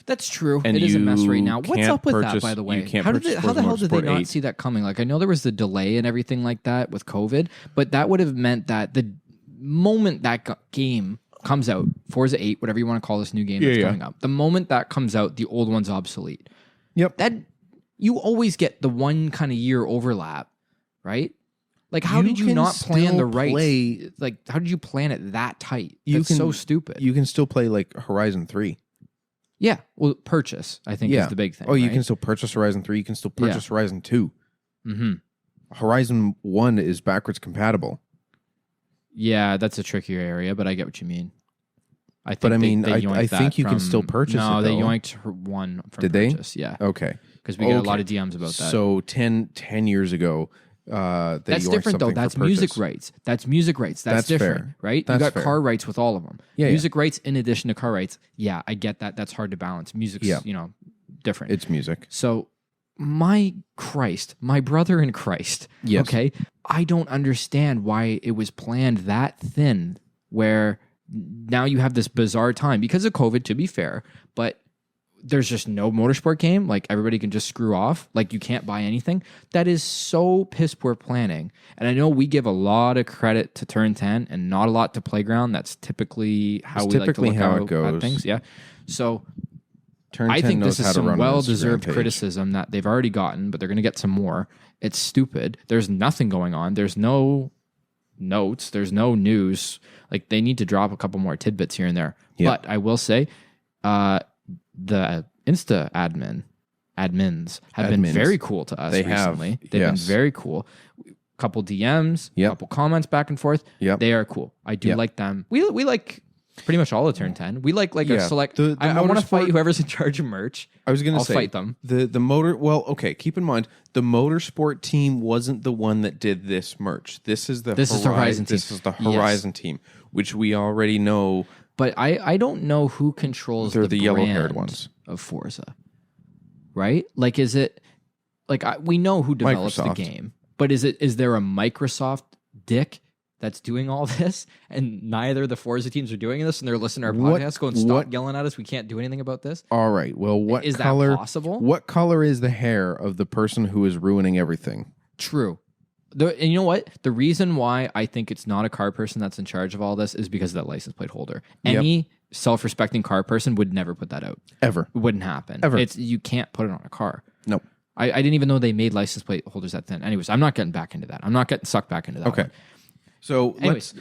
That's true. And It is a mess right you now. What's can't up with that, purchase- by the way? you can't How purchase the Forza hell did they Motorsport not 8. see that coming? Like, I know there was the delay and everything like that with COVID, but that would have meant that the moment that game comes out, Forza 8, whatever you want to call this new game that's coming up, the moment that comes out, the old one's obsolete. Yep. That you always get the one kind of year overlap, right? Like, how You did you can not plan the still rights? play- Like, how did you plan it that tight? You That's can- so stupid. You can still play like Horizon 3. Yeah. Well, purchase, I think, is the big thing. Oh, you right? can still purchase Horizon 3. You can still purchase Horizon 2. Mm-hmm. Horizon 1 is backwards compatible. Yeah, that's a trickier area, but I get what you mean. I think But I mean, they I yoinked think that you can from- still purchase no, it, they though. yoinked one from Did they? purchase. Yeah, Okay. because we get a lot Okay. of DMs about that. So 10 years ago, they that's yoinked different though. something That's for music purchase. rights. That's music rights. That's That's different, fair. right? That's you got fair. car rights with all of them. Yeah, music rights in addition to car rights. Yeah, I get that. That's hard to balance. Music's Yeah. different. It's music. So, my Christ, my brother in Christ. Yes. Okay. I don't understand why it was planned that thin, where now you have this bizarre time because of COVID, to be fair, but there's just no motorsport game. Like, everybody can just screw off. Like, you can't buy anything. That is so piss poor planning. And I know we give a lot of credit to Turn 10 and not a lot to Playground. That's typically how It's we like to typically look how out it goes. at things. Yeah. So Turn I 10 think knows this how is to run some an well-deserved Instagram page. criticism that they've already gotten, but they're going to get some more. It's stupid. There's nothing going on. There's no notes. There's no news. Like, they need to drop a couple more tidbits here and there. Yeah. But I will say, the Insta admins have been Admins. very cool to us They have, recently. They've been yes. very cool. Couple DMs, Yep. couple comments back and forth. Yep. They are cool. I do Yep. like them. We like pretty much all of Turn 10. We like a Yeah. select. The I want to motorsport- fight whoever's in charge of merch. I was going to I'll say fight them. The motor. Well, okay. Keep in mind the motorsport team wasn't the one that did this merch. This is the This is the Horizon team. This is the Yes. Horizon team, which we already know. But I don't know who controls They're the the yellow-haired brand ones. of Forza, right? Like, is it like we know who develops Microsoft. the game, but is there a Microsoft dick that's doing all this, and neither of the Forza teams are doing this, and they're listening to our What- podcast, going, "Stop what- yelling at us! We can't do anything about this." All right. Well, what Is that color? possible? What color is the hair of the person who is ruining everything? True. And you know what? The reason why I think it's not a car person that's in charge of all this is because of that license plate holder. Yep. Any self-respecting car person would never put that out. Ever? It wouldn't happen. Ever. You can't put it on a car. Nope. I didn't even know they made license plate holders that thin. Anyways, I'm not getting back into that. I'm not getting sucked back into that. Okay. one. So Anyways,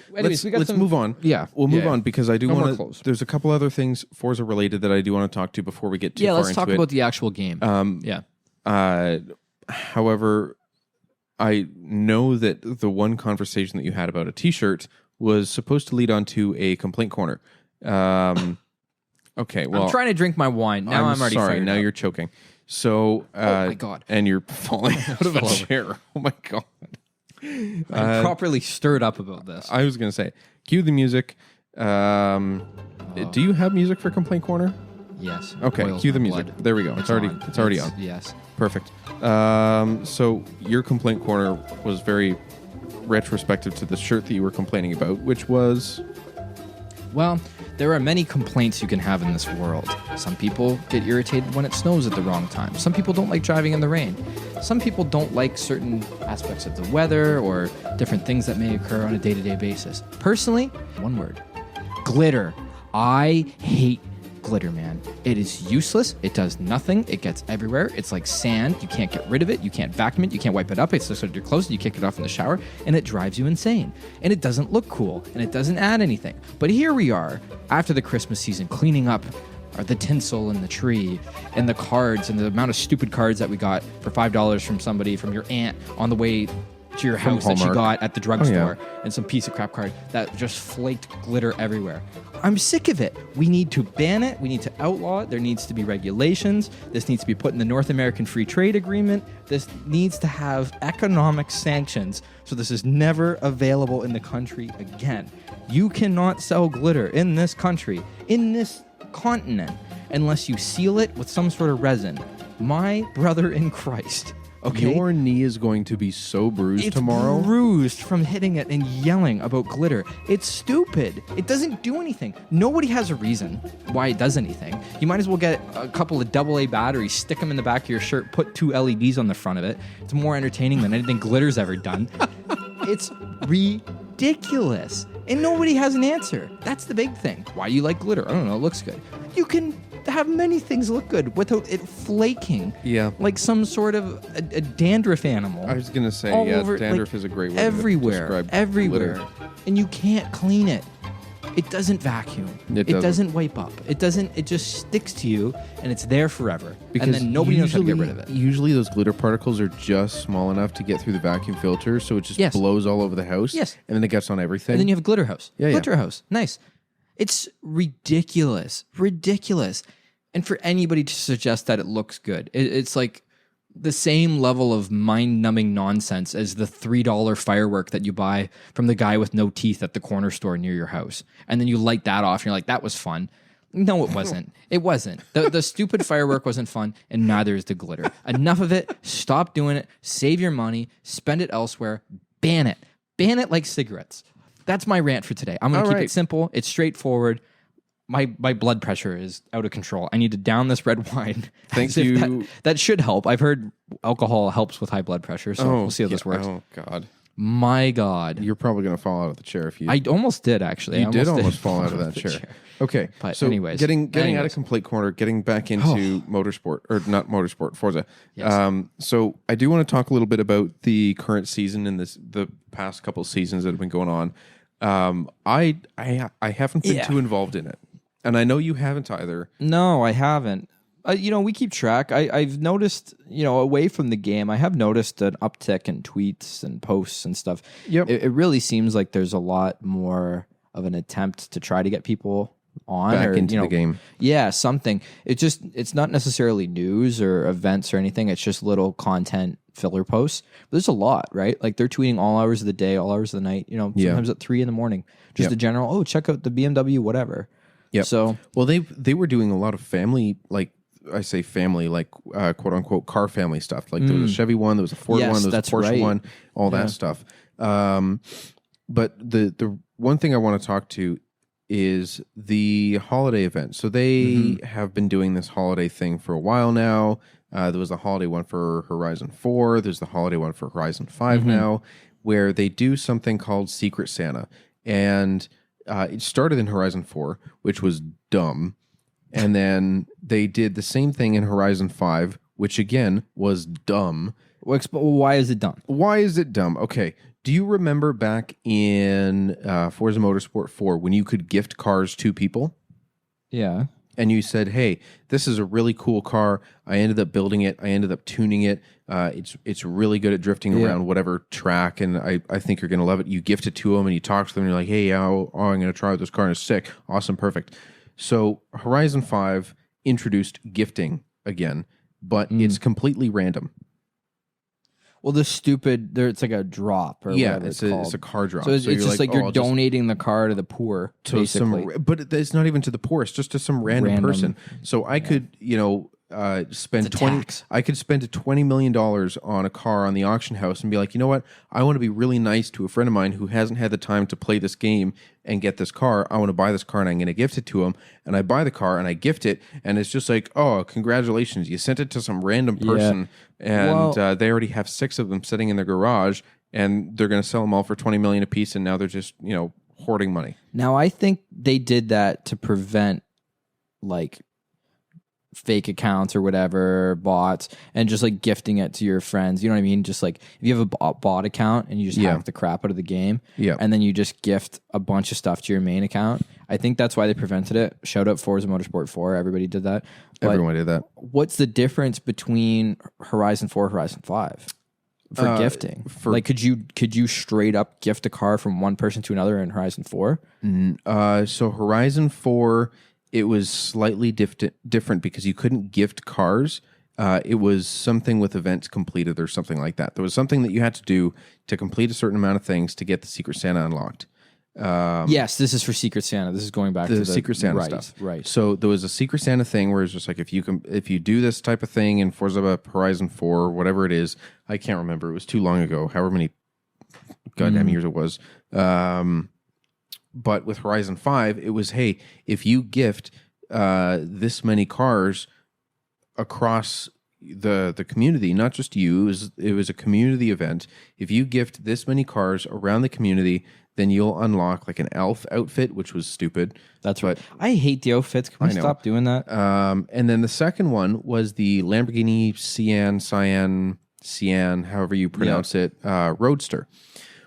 we got let's some- move on. Yeah. we'll move Yeah. on because I do No more want to. clothes. There's a couple other things Forza related that I do want to talk to before we get too Yeah, far let's into talk it. about the actual game. Yeah. However, I know that the one conversation that you had about a T-shirt was supposed to lead on to a complaint corner. Okay, well, I'm trying to drink my wine. Now I'm already sorry. fired Now up. you're choking. So, my God. and you're falling out of a Fell over. chair. Oh my God! I'm properly stirred up about this. I was gonna say, cue the music. Do you have music for complaint corner? Yes. Okay, Boils cue the my music. blood. There we go. It's already on. Yes. Perfect. So your complaint corner was very retrospective to the shirt that you were complaining about, which was Well, there are many complaints you can have in this world. Some people get irritated when it snows at the wrong time. Some people don't like driving in the rain. Some people don't like certain aspects of the weather or different things that may occur on a day-to-day basis. Personally, one word: glitter. I hate glitter, man. It is useless. It does nothing. It gets everywhere. It's like sand. You can't get rid of it. You can't vacuum it. You can't wipe it up. It's just under your clothes. You kick it off in the shower, and it drives you insane. And it doesn't look cool, and it doesn't add anything. But here we are, after the Christmas season, cleaning up are the tinsel and the tree and the cards and the amount of stupid cards that we got for $5 from somebody, from your aunt on the way to your house that she Hallmark. got at the drugstore, and some piece of crap card that just flaked glitter everywhere. I'm sick of it. We need to ban it. We need to outlaw it. There needs to be regulations. This needs to be put in the North American Free Trade Agreement. This needs to have economic sanctions so this is never available in the country again. You cannot sell glitter in this country, in this continent, unless you seal it with some sort of resin. My brother in Christ. Okay. Your knee is going to be so bruised It's tomorrow. bruised from hitting it and yelling about glitter. It's stupid. It doesn't do anything. Nobody has a reason why it does anything. You might as well get a couple of AA batteries, stick them in the back of your shirt, put 2 LEDs on the front of it. It's more entertaining than anything glitter's ever done. It's ridiculous. And nobody has an answer. That's the big thing. Why you like glitter? I don't know. It looks good. You can have many things look good without it flaking. Yeah. Like some sort of a dandruff animal. I was going to say, all yeah, over, dandruff like, is a great way everywhere, to describe everywhere, glitter. and you can't clean it. It doesn't vacuum. It doesn't wipe up. It doesn't. It just sticks to you, and it's there forever. Because and then nobody knows how to get rid of it. Usually those glitter particles are just small enough to get through the vacuum filter, so it just Yes. blows all over the house. Yes. And then it gets on everything. And then you have a glitter house. Yeah, Glitter house. Nice. It's ridiculous. Ridiculous. And for anybody to suggest that it looks good, it's like the same level of mind-numbing nonsense as the $3 firework that you buy from the guy with no teeth at the corner store near your house. And then you light that off and you're like, that was fun. No, it wasn't. It wasn't. The stupid firework wasn't fun, and neither is the glitter. Enough of it. Stop doing it. Save your money. Spend it elsewhere. Ban it. Ban it like cigarettes. That's my rant for today. I'm going to All keep right. it simple. It's straightforward. My blood pressure is out of control. I need to down this red wine. Thank As if you. That should help. I've heard alcohol helps with high blood pressure, so we'll see how this works. Oh, God. My God. You're probably going to fall out of the chair if you... I almost did, actually. You did almost fall out of that chair. Okay, But so anyways. getting out of Anyways. complaint corner, getting back into motorsport, or not motorsport, Forza. Yes. So I do want to talk a little bit about the current season and the past couple seasons that have been going on. I haven't been Yeah. too involved in it, and I know you haven't either. No, I haven't. We keep track. I've noticed, away from the game, I have noticed an uptick in tweets and posts and stuff. Yep. It really seems like there's a lot more of an attempt to try to get people on Back or into the game. Yeah, something. It's not necessarily news or events or anything. It's just little content filler posts. But there's a lot, right? Like they're tweeting all hours of the day, all hours of the night. Sometimes at 3 a.m. Just Yep. a general. Oh, check out the BMW, whatever. Yep. So Well, they were doing a lot of family, like I say family, like quote unquote car family stuff. Like there was a Chevy one, there was a Ford Yes, one, there was that's a Porsche right. one, all that stuff. But the one thing I want to talk to is the holiday event. So they have been doing this holiday thing for a while now. There was a holiday one for Horizon 4. There's the holiday one for Horizon 5 now, where they do something called Secret Santa. And it started in Horizon 4, which was dumb. And then they did the same thing in Horizon 5, which again was dumb. why is it done? Why is it dumb? Okay. Do you remember back in Forza Motorsport 4 when you could gift cars to people? Yeah. And you said, hey, this is a really cool car. I ended up building it. I ended up tuning it. It's really good at drifting around whatever track, and I think you're going to love it. You gift it to them, and you talk to them, and you're like, hey, I'm going to try out this car, and it's sick. Awesome, perfect. So Horizon 5 introduced gifting again, but it's completely random. Well, it's like a drop or Yeah, whatever it's called. a car drop. So it's you're just like you're I'll just- donating the car to the poor, to basically. but it's not even to the poorest, just to some random person. So I could, spend It's a 20. tax. I could spend $20 million on a car on the auction house and be like, you know what? I want to be really nice to a friend of mine who hasn't had the time to play this game and get this car. I want to buy this car and I'm going to gift it to him. And I buy the car and I gift it, and it's just like, oh, congratulations! You sent it to some random person, and they already have 6 of them sitting in their garage, and they're going to sell them all for $20 million a piece, and now they're just hoarding money. Now, I think they did that to prevent like fake accounts or whatever, bots, and just like gifting it to your friends. You know what I mean? Just like if you have a bot account and you just hack the crap out of the game, and then you just gift a bunch of stuff to your main account. I think that's why they prevented it. Shout out Forza Motorsport 4. Everybody did that. But Everyone did that. what's the difference between Horizon 4 and Horizon 5 for gifting? Like, could you straight up gift a car from one person to another in Horizon 4? So Horizon 4, it was slightly different because you couldn't gift cars. It was something with events completed or something like that. There was something that you had to do to complete a certain amount of things to get the Secret Santa unlocked. Yes, this is for Secret Santa. This is going back to the Secret Santa stuff. Right. So there was a Secret Santa thing where it's just like if you do this type of thing in Forza Horizon 4, whatever it is, I can't remember. It was too long ago. However many goddamn years it was. But with Horizon 5, it was, hey, if you gift this many cars across the community, not just you, it was a community event. If you gift this many cars around the community, then you'll unlock like an elf outfit, which was stupid. That's right. I hate the outfits. Can we stop doing that? And then the second one was the Lamborghini Cyan, however you pronounce it, Roadster,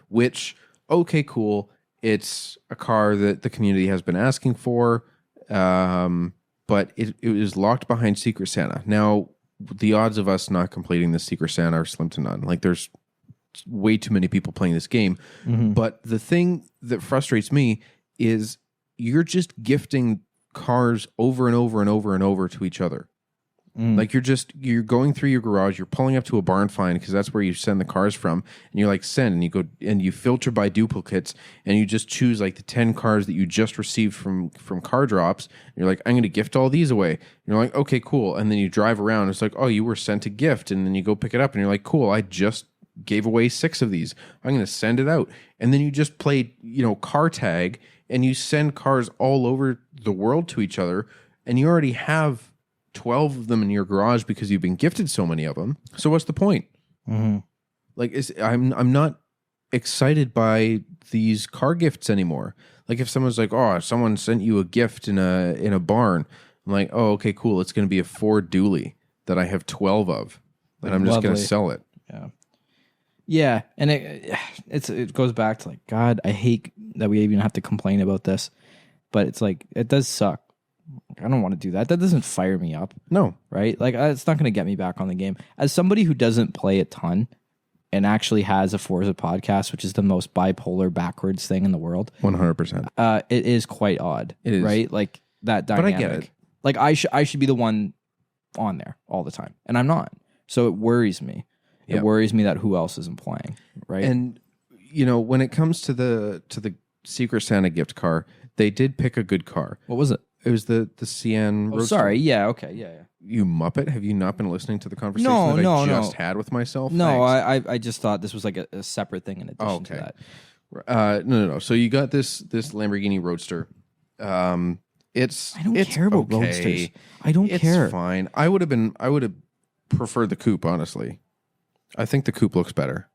which, okay, cool. It's a car that the community has been asking for, but it was locked behind Secret Santa. Now, the odds of us not completing the Secret Santa are slim to none. Like, there's way too many people playing this game. But the thing that frustrates me is you're just gifting cars over and over and over and over to each other. Like you're going through your garage, you're pulling up to a barn find because that's where you send the cars from, and you're like send, and you go and you filter by duplicates, and you just choose like the 10 cars that you just received from car drops. And you're like, I'm going to gift all these away. And you're like, okay, cool. And then you drive around. It's like, oh, you were sent a gift, and then you go pick it up, and you're like, cool. I just gave away 6 of these. I'm going to send it out, and then you just play, car tag, and you send cars all over the world to each other, and you already have 12 of them in your garage because you've been gifted so many of them. So what's the point? Like, I'm not excited by these car gifts anymore. Like, if someone's like, oh, someone sent you a gift in a barn, I'm like, oh, okay, cool. It's going to be a Ford Dually that I have 12 of, and I'm just going to sell it. Yeah, and it goes back to like, God, I hate that we even have to complain about this, but it's like, it does suck. I don't want to do that. That doesn't fire me up. No. Right? Like, it's not going to get me back on the game. As somebody who doesn't play a ton and actually has a Forza podcast, which is the most bipolar backwards thing in the world. 100%. It is quite odd. It is. Right? Like, that dynamic. But I get it. Like, I should be the one on there all the time, and I'm not. So it worries me. It worries me that who else isn't playing, right? And when it comes to the Secret Santa gift car, they did pick a good car. What was it? It was the Cyan Roadster. Sorry. Yeah. Okay. Yeah. You muppet! Have you not been listening to the conversation No, I just had with myself? No, Thanks. I just thought this was like a separate thing in addition to that. No. So you got this Lamborghini Roadster. I don't care about Roadsters. I don't care. It's fine. I would have preferred the coupe, honestly. I think the coupe looks better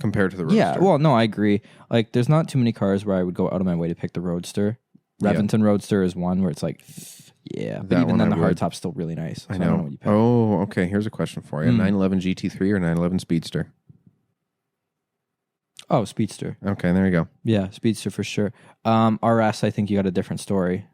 compared to the Roadster. Yeah, well, no, I agree. Like, there's not too many cars where I would go out of my way to pick the Roadster. Revington Roadster is one where it's like, but even then the hardtop's still really nice. So I don't know what you pick. Oh, okay. Here's a question for you: 911 GT3 or 911 Speedster? Oh, Speedster. Okay, there you go. Yeah, Speedster for sure. RS, I think you got a different story.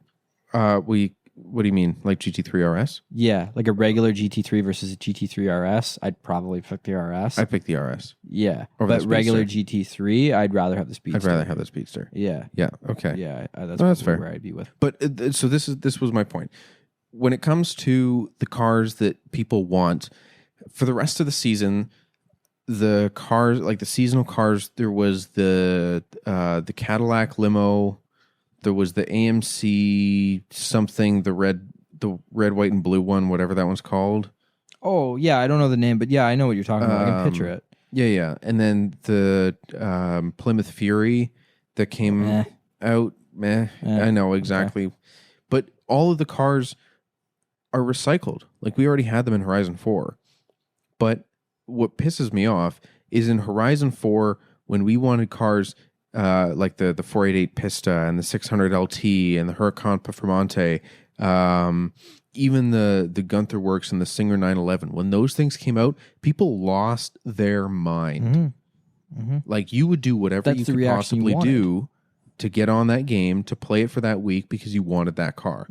What do you mean, like GT3 RS? Yeah, like a regular GT3 versus a GT3 RS. I'd probably pick the RS. I'd pick the RS. Yeah, but regular GT3, I'd rather have the Speedster. I'd rather have the Speedster. Yeah. Yeah. Okay. Yeah, that's fair. Where I'd be with. But so this was my point. When it comes to the cars that people want for the rest of the season, the cars like the seasonal cars, there was the Cadillac limo. There was the AMC something, the red, white, and blue one, whatever that one's called. Oh, yeah, I don't know the name, but yeah, I know what you're talking about. I can picture it. Yeah. And then the Plymouth Fury that came out. I know, exactly. Okay. But all of the cars are recycled. Like, we already had them in Horizon 4. But what pisses me off is in Horizon 4, when we wanted cars... like the 488 Pista and the 600 LT and the Huracan Performante, even the Gunther Works and the Singer 911, when those things came out, people lost their mind. Like, you would do whatever That's you the could reaction you possibly do to get on that game, to play it for that week because you wanted that car.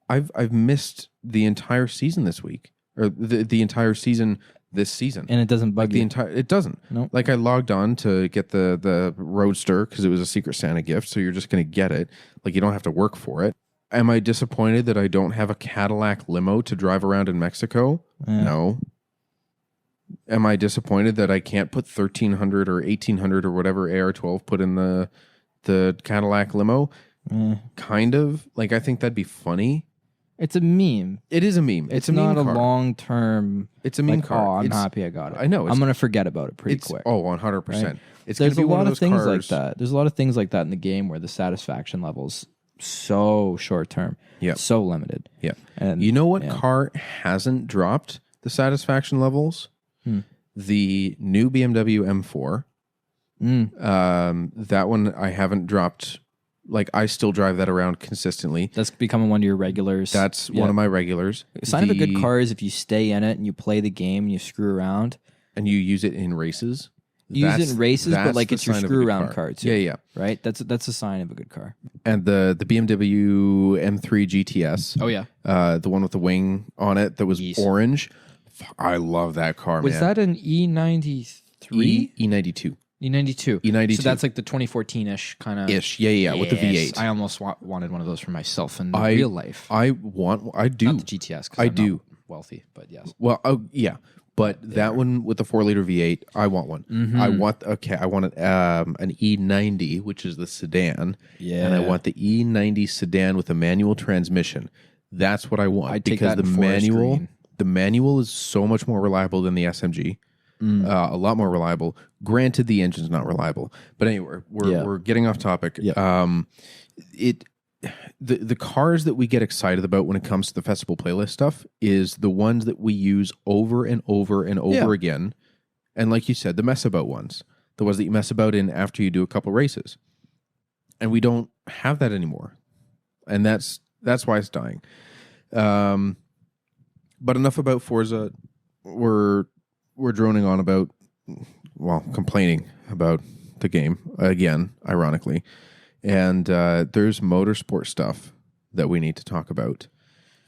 I've missed the entire season this week, or the entire season this season. And it doesn't bug you. It doesn't. Nope. Like, I logged on to get the Roadster because it was a Secret Santa gift, so you're just going to get it. Like, you don't have to work for it. Am I disappointed that I don't have a Cadillac limo to drive around in Mexico? No. Am I disappointed that I can't put 1,300 or 1,800 or whatever AR-12 put in the Cadillac limo? Kind of. Like, I think that'd be funny. It's a meme. It is a meme. It's a not meme a car. long-term... It's a meme like, car. Oh, I'm It's- happy I got it. I know. I'm going to forget about it pretty quick. Oh, 100%. Right? It's going There's to be a one lot of of those things cars. like that. There's a lot of things like that in the game where the satisfaction level's so short-term. Yep. So limited. Yeah. And you know what car hasn't dropped the satisfaction levels? The new BMW M4. That one I haven't dropped. Like, I still drive that around consistently. That's becoming one of your regulars. That's one of my regulars. A sign of a good car is if you stay in it and you play the game and you screw around. And you use it in races. You use it in races, but like the it's your sign of a screw good around car. car too. Yeah. Right? That's a sign of a good car. And the BMW M3 GTS. Oh yeah. The one with the wing on it that was Yes. orange. I love that car, Was man. that an E93? E92. E92. E92. So that's like the 2014-ish kind of Ish. Yeah. With the V8. I almost wanted one of those for myself in I- real life. I do. Not the GTS because I I'm do. not wealthy, but yes. Well, yeah, but that one with the 4-liter V8, I want one. I want an E90, which is the sedan, and I Yeah. want the E90 sedan with a manual transmission. That's what I want I'd take because that in forest green. the manual is so much more reliable than the SMG. A lot more reliable. Granted, the engine's not reliable, but anyway, we're getting off topic. The cars that we get excited about when it comes to the festival playlist stuff is the ones that we use over and over and over again. And like you said, the mess about ones, the ones that you mess about in after you do a couple races. And we don't have that anymore. And that's why it's dying. But enough about Forza. We're droning on about, complaining about the game again, ironically. And there's motorsport stuff that we need to talk about.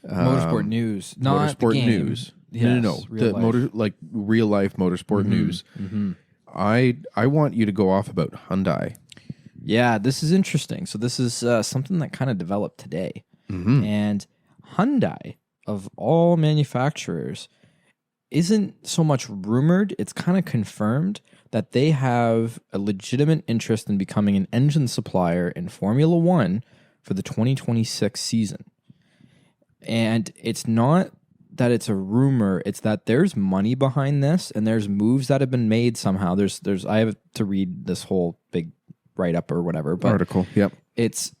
Motorsport news, not Motorsport the game. news. Yes, No. real life. Real life motorsport news. I want you to go off about Hyundai. Yeah, this is interesting. So this is something that kind of developed today. And Hyundai, of all manufacturers, isn't so much rumored, it's kind of confirmed that they have a legitimate interest in becoming an engine supplier in Formula One for the 2026 season. And it's not that it's a rumor, it's that there's money behind this and there's moves that have been made somehow. There's I have to read this whole big write-up or whatever, but Article. Yep. it's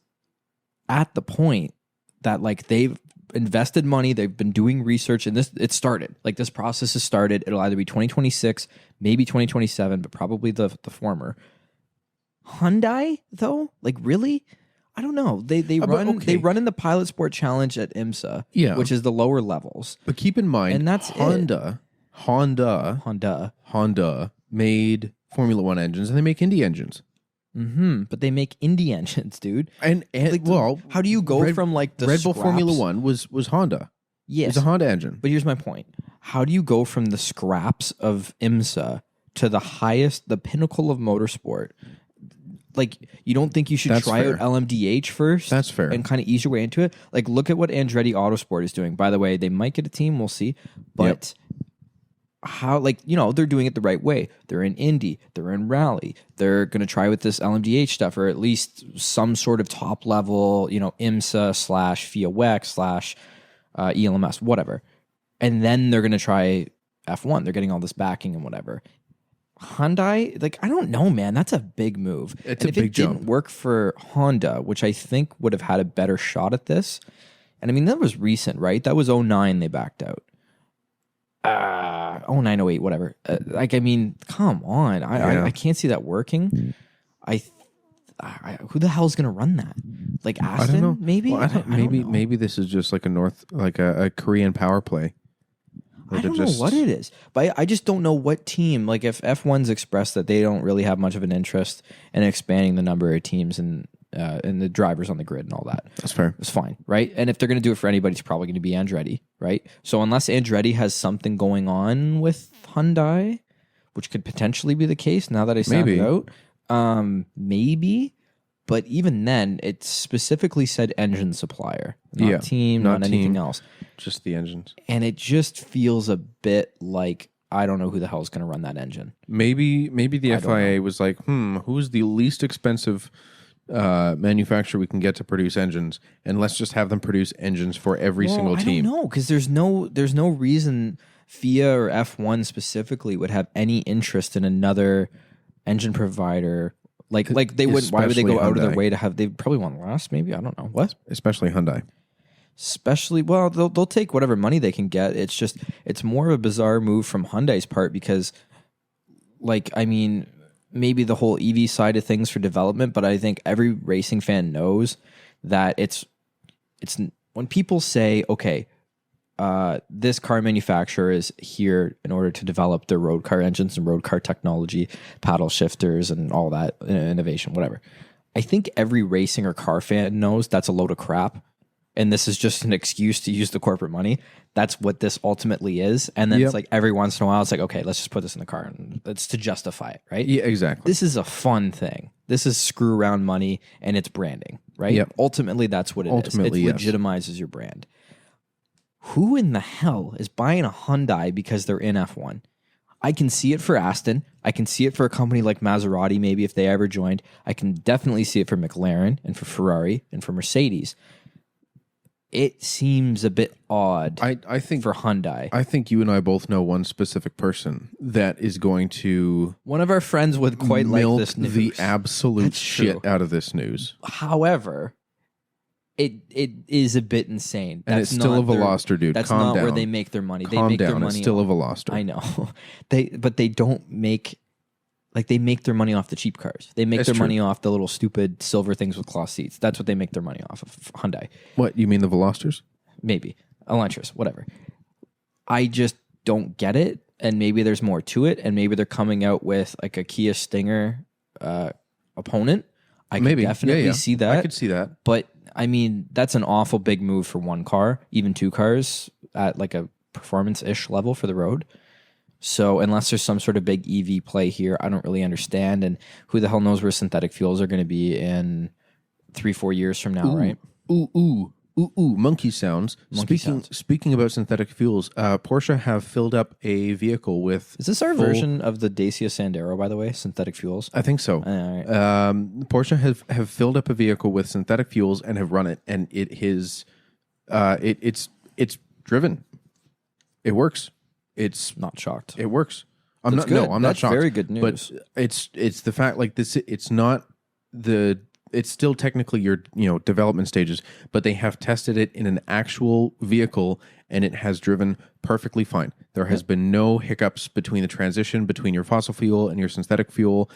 at the point that like they've invested money, they've been doing research, and it started. Like, this process has started. It'll either be 2026, maybe 2027, but probably the former. Hyundai, though, like, really? I don't know. They run in the Pilot Sport Challenge at IMSA, which is the lower levels. But keep in mind, And that's Honda made Formula One engines, and they make Indy engines. But they make Indy engines, dude. And Like, how do you go from like the Red Bull scraps- Formula One was Honda. Yes, It's a Honda engine. but here's my point: how do you go from the scraps of IMSA to the pinnacle of motorsport? Like, you don't think you should That's try fair. out LMDH first? That's fair. And kind of ease your way into it. Like, look at what Andretti Autosport is doing. By the way, they might get a team. We'll see. But how, like, they're doing it the right way. They're in Indy. They're in Rally. They're going to try with this LMDH stuff, or at least some sort of top level, IMSA / FIA WEC / ELMS, whatever. And then they're going to try F1. They're getting all this backing and whatever. Hyundai, like, I don't know, man. That's a big move. It's and a if big it didn't jump. work for Honda, which I think would have had a better shot at this. And I mean, that was recent, right? That was 09 they backed out. 09, 08, whatever. Come on. I can't see that working. who the hell's gonna run that? Like Aston, I don't know. maybe. Well, I don't know. maybe this is just like a Korean power play. I don't know what it is, but I just don't know what team. Like if F1's expressed that they don't really have much of an interest in expanding the number of teams and the drivers on the grid and all that. That's fair. It's fine, right? And if they're going to do it for anybody, it's probably going to be Andretti, right? So unless Andretti has something going on with Hyundai, which could potentially be the case now that I sound it out, maybe. But even then, it specifically said engine supplier, not team, not anything else. Just the engines. And it just feels a bit like I don't know who the hell is going to run that engine. Maybe the FIA was like, who's the least expensive manufacturer we can get to produce engines, and let's just have them produce engines for every single team. I don't know, because there's no reason FIA or F1 specifically would have any interest in another engine provider. Like they wouldn't. Why would they go out of their way to have? They probably want less. Maybe I don't know what. Especially Hyundai. Well, they'll take whatever money they can get. It's just it's more of a bizarre move from Hyundai's part because, like, I mean, maybe the whole EV side of things for development, but I think every racing fan knows that it's when people say, okay, this car manufacturer is here in order to develop their road car engines and road car technology, paddle shifters and all that innovation, whatever. I think every racing or car fan knows that's a load of crap. And this is just an excuse to use the corporate money. That's what this ultimately is. And then it's like every once in a while, it's like, okay, let's just put this in the car. And it's to justify it, right? Yeah, exactly. This is a fun thing. This is screw around money and it's branding, right? Yep. Ultimately, that's what it is. It legitimizes your brand. Who in the hell is buying a Hyundai because they're in F1? I can see it for Aston. I can see it for a company like Maserati, maybe if they ever joined. I can definitely see it for McLaren and for Ferrari and for Mercedes. It seems a bit odd I think for Hyundai. I think you and I both know one specific person that is going to One of our friends would quite like this news. the absolute shit out of this news. However, it is a bit insane. And it's still a Veloster, dude. That's Calm not down. where they make their money. Calm they make down. their money. It's still a Veloster. I know. But they don't make they make their money off the cheap cars. They make their money off the little stupid silver things with cloth seats. That's what they make their money off of Hyundai. What, you mean the Velosters? Maybe. Elantris, whatever. I just don't get it. And maybe there's more to it. And maybe they're coming out with like a Kia Stinger opponent. I could definitely see that. I could see that. But I mean, that's an awful big move for one car, even two cars at like a performance-ish level for the road. So unless there's some sort of big EV play here, I don't really understand. And who the hell knows where synthetic fuels are going to be in 3-4 years from now, right? Monkey sounds. Speaking about synthetic fuels, Porsche have filled up a vehicle with... Is this our version of the Dacia Sandero, by the way? Synthetic fuels? I think so. Right. Porsche have filled up a vehicle with synthetic fuels and have run it, and it's driven. It works. It's not shocked. It works. I'm That's not. good. No, I'm not That's shocked. very good news. But it's the fact like this. It's not the. It's still technically your development stages, but they have tested it in an actual vehicle and it has driven perfectly fine. There has been no hiccups between the transition between your fossil fuel and your synthetic fuel.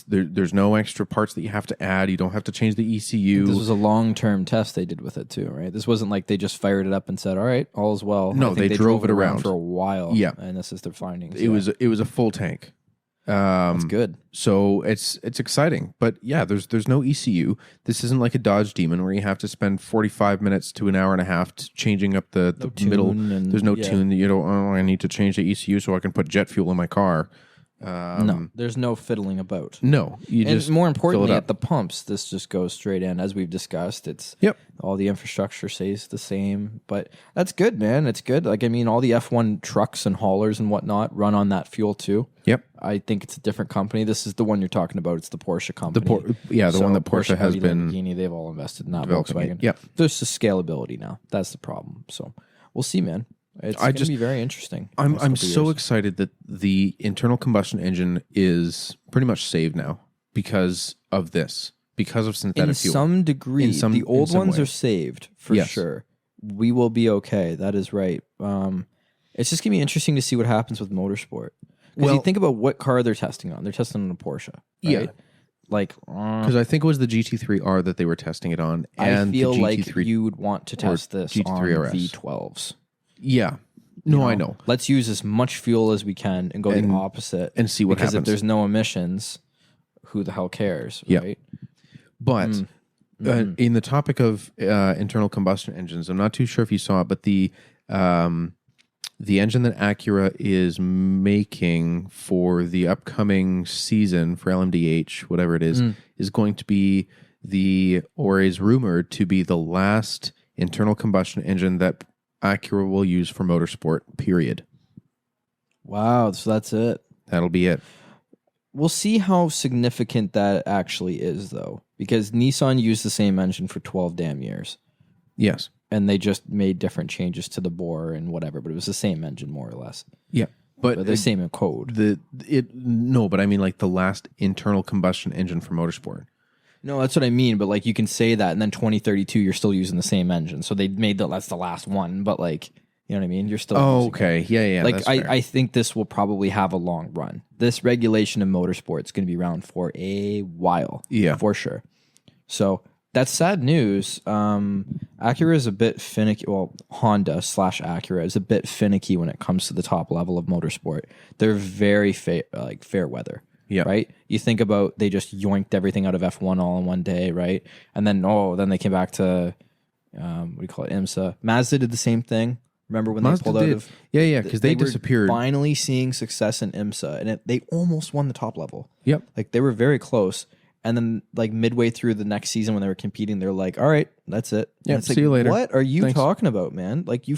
There's no extra parts that you have to add. You don't have to change the ECU. This was a long-term test they did with it too, right? This wasn't like they just fired it up and said, "All right, all's well." No, they drove it around for a while. Yeah, and this is their findings. It was a full tank. That's good. So it's exciting, but yeah, there's no ECU. This isn't like a Dodge Demon where you have to spend 45 minutes to an hour and a half changing up the middle. There's no tune. You don't. Oh, I need to change the ECU so I can put jet fuel in my car. No, there's no fiddling about. No, and just more importantly, at the pumps, this just goes straight in, as we've discussed. It's all the infrastructure stays the same, but that's good, man. It's good. Like I mean, all the F1 trucks and haulers and whatnot run on that fuel too. Yep. I think it's a different company. This is the one you're talking about. It's the Porsche company. The one that Porsche has been. Lamborghini, they've all invested in that Volkswagen. Yep. There's the scalability now. That's the problem. So we'll see, man. It's going to be very interesting. I'm so excited that the internal combustion engine is pretty much saved now because of this, because of synthetic fuel. In some degree, the old ones are saved for sure. We will be okay. That is right. It's just going to be interesting to see what happens with motorsport. Because you think about what car they're testing on. They're testing on a Porsche. Right? Like, Because I think it was the GT3R that they were testing it on. And I feel the like GT3, you would want to test this GT3 on RS. V12s. Yeah. No, I know. Let's use as much fuel as we can and go the opposite and see what because happens. if there's no emissions, who the hell cares, Yeah. right? But in the topic of internal combustion engines, I'm not too sure if you saw it, but the engine that Acura is making for the upcoming season for LMDH, whatever it is going to be or is rumored to be the last internal combustion engine that Acura will use for motorsport, period. Wow, so that's it. That'll be it. We'll see how significant that actually is, though, because Nissan used the same engine for 12 damn years. Yes. And they just made different changes to the bore and whatever, but it was the same engine, more or less. Yeah. But the same in code. But I mean like the last internal combustion engine for motorsport. No, that's what I mean. But like you can say that, and then 2032, you're still using the same engine. So they made that's the last one. But like, you know what I mean? You're still. Oh, okay. Yeah. Like that's fair. I think this will probably have a long run. This regulation in motorsport is going to be around for a while. Yeah, for sure. So that's sad news. Acura is a bit finicky. Well, Honda / Acura is a bit finicky when it comes to the top level of motorsport. They're very fair weather. Yeah. Right. You think about they just yoinked everything out of F1 all in one day, right? And then then they came back to what do you call it, IMSA. Mazda did the same thing. Remember when Mazda they pulled out of because they were disappeared. Finally seeing success in IMSA, and they almost won the top level. Yep. Like they were very close. And then like midway through the next season when they were competing, they're like, "All right, that's it." Yeah. It's See like, you later. What are you Thanks. talking about, man? Like you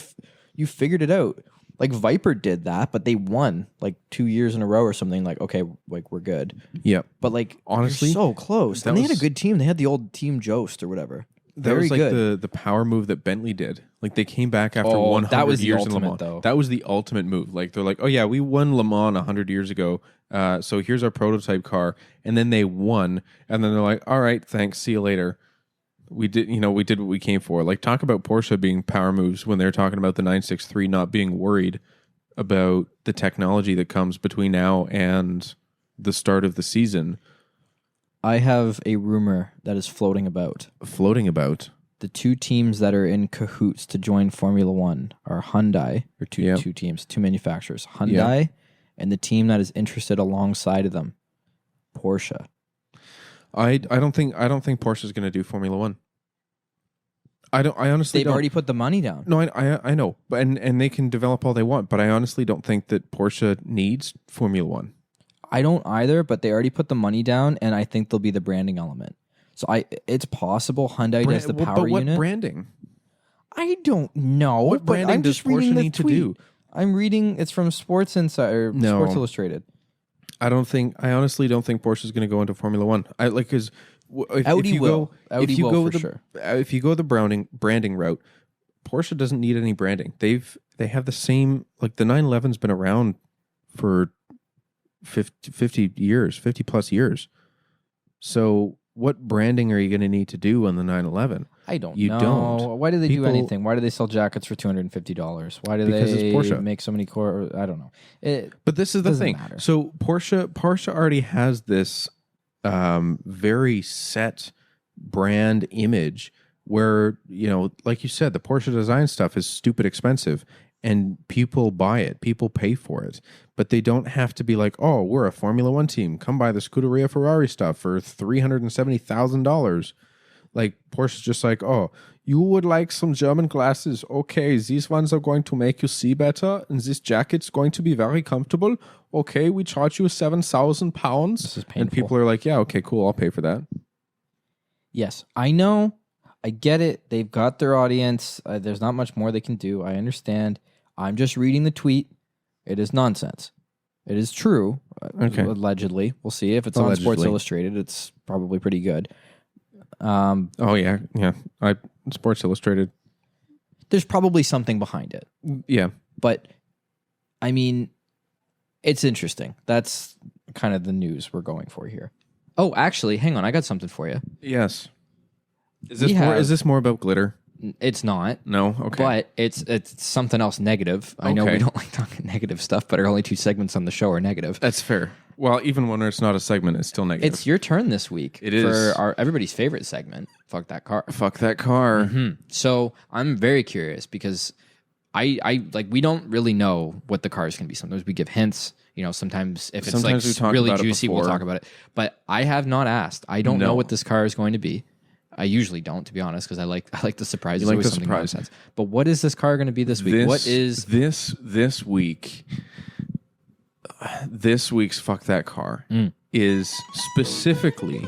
figured it out. Like Viper did that, but they won like 2 years in a row or something. Like, okay, like we're good. Yep. But like Honestly, you're so close. that And they had a was- good team. They had the old Team Jost or whatever. That Very was like good. the power move that Bentley did. Like they came back after Oh, 100 that was the years in Le ultimate, Mans. though. That was the ultimate move. Like they're like, oh yeah, we won Le Mans 100 years ago. So here's our prototype car, and then they won, and then they're like, all right, thanks, see you later. We did what we came for. Like talk about Porsche being power moves when they're talking about the 963 not being worried about the technology that comes between now and the start of the season. I have a rumor that is floating about. The two teams that are in cahoots to join Formula One are Hyundai, or two manufacturers, Hyundai, and the team that is interested alongside of them, Porsche. I don't think Porsche is going to do Formula One. I honestly They've don't. already put the money down. No, I know, but and they can develop all they want, but I honestly don't think that Porsche needs Formula One. I don't either, but they already put the money down, and I think there'll be the branding element. So it's possible Hyundai does the power but what unit. branding? I don't know. What but branding I'm does just reading Porsche the need to tweet. do? I'm reading. It's from Sports Insider, No. Sports Illustrated. I honestly don't think Porsche is going to go into Formula One. Because Audi will. Audi will for sure. If you go the branding route, Porsche doesn't need any branding. They have the same, like the 911's been around for 50 years, 50 plus years. So what branding are you going to need to do on the 911? I don't You know. don't. Why do they do People- anything? Why do they sell jackets for $250? Why do Because they it's Porsche. make so many core? I don't know. But this is the Doesn't thing. matter. So Porsche already has this very set brand image where, like you said, the Porsche design stuff is stupid expensive and people buy it. People pay for it. But they don't have to be like, oh, we're a Formula One team. Come buy the Scuderia Ferrari stuff for $370,000. Like Porsche's just like, oh, you would like some German glasses. Okay, these ones are going to make you see better, and this jacket's going to be very comfortable. Okay, we charge you 7,000 pounds. This is And painful. people are like, yeah, okay, cool, I'll pay for that. Yes, I know. I get it. They've got their audience. There's not much more they can do. I understand. I'm just reading the tweet. It is nonsense. It is true. Okay. Allegedly. We'll see. If it's on Sports Allegedly. Illustrated, it's probably pretty good. Oh, yeah. Sports Illustrated. There's probably something behind it. Yeah. But, I mean, it's interesting. That's kind of the news we're going for here. Oh, actually, hang on. I got something for you. Yes. Is We have- this more about glitter? It's not. No? Okay. But it's something else negative. I know we Okay. don't like talking negative stuff, but our only two segments on the show are negative. That's fair. Well, even when it's not a segment, it's still negative. It's your turn this week. It is. For our everybody's favorite segment, Fuck That Car. Fuck that car. So I'm very curious because I like we don't really know what the car is going to be. Sometimes we give hints. You know, sometimes if it's Sometimes we talk really about it juicy, we'll before. talk about it. But I have not asked. I don't know what this car is going to be. I usually don't, to be honest, because I like the surprise. You like the something surprise. nonsense. But what is this car going to be this week? What is this week? This week's Fuck That Car is specifically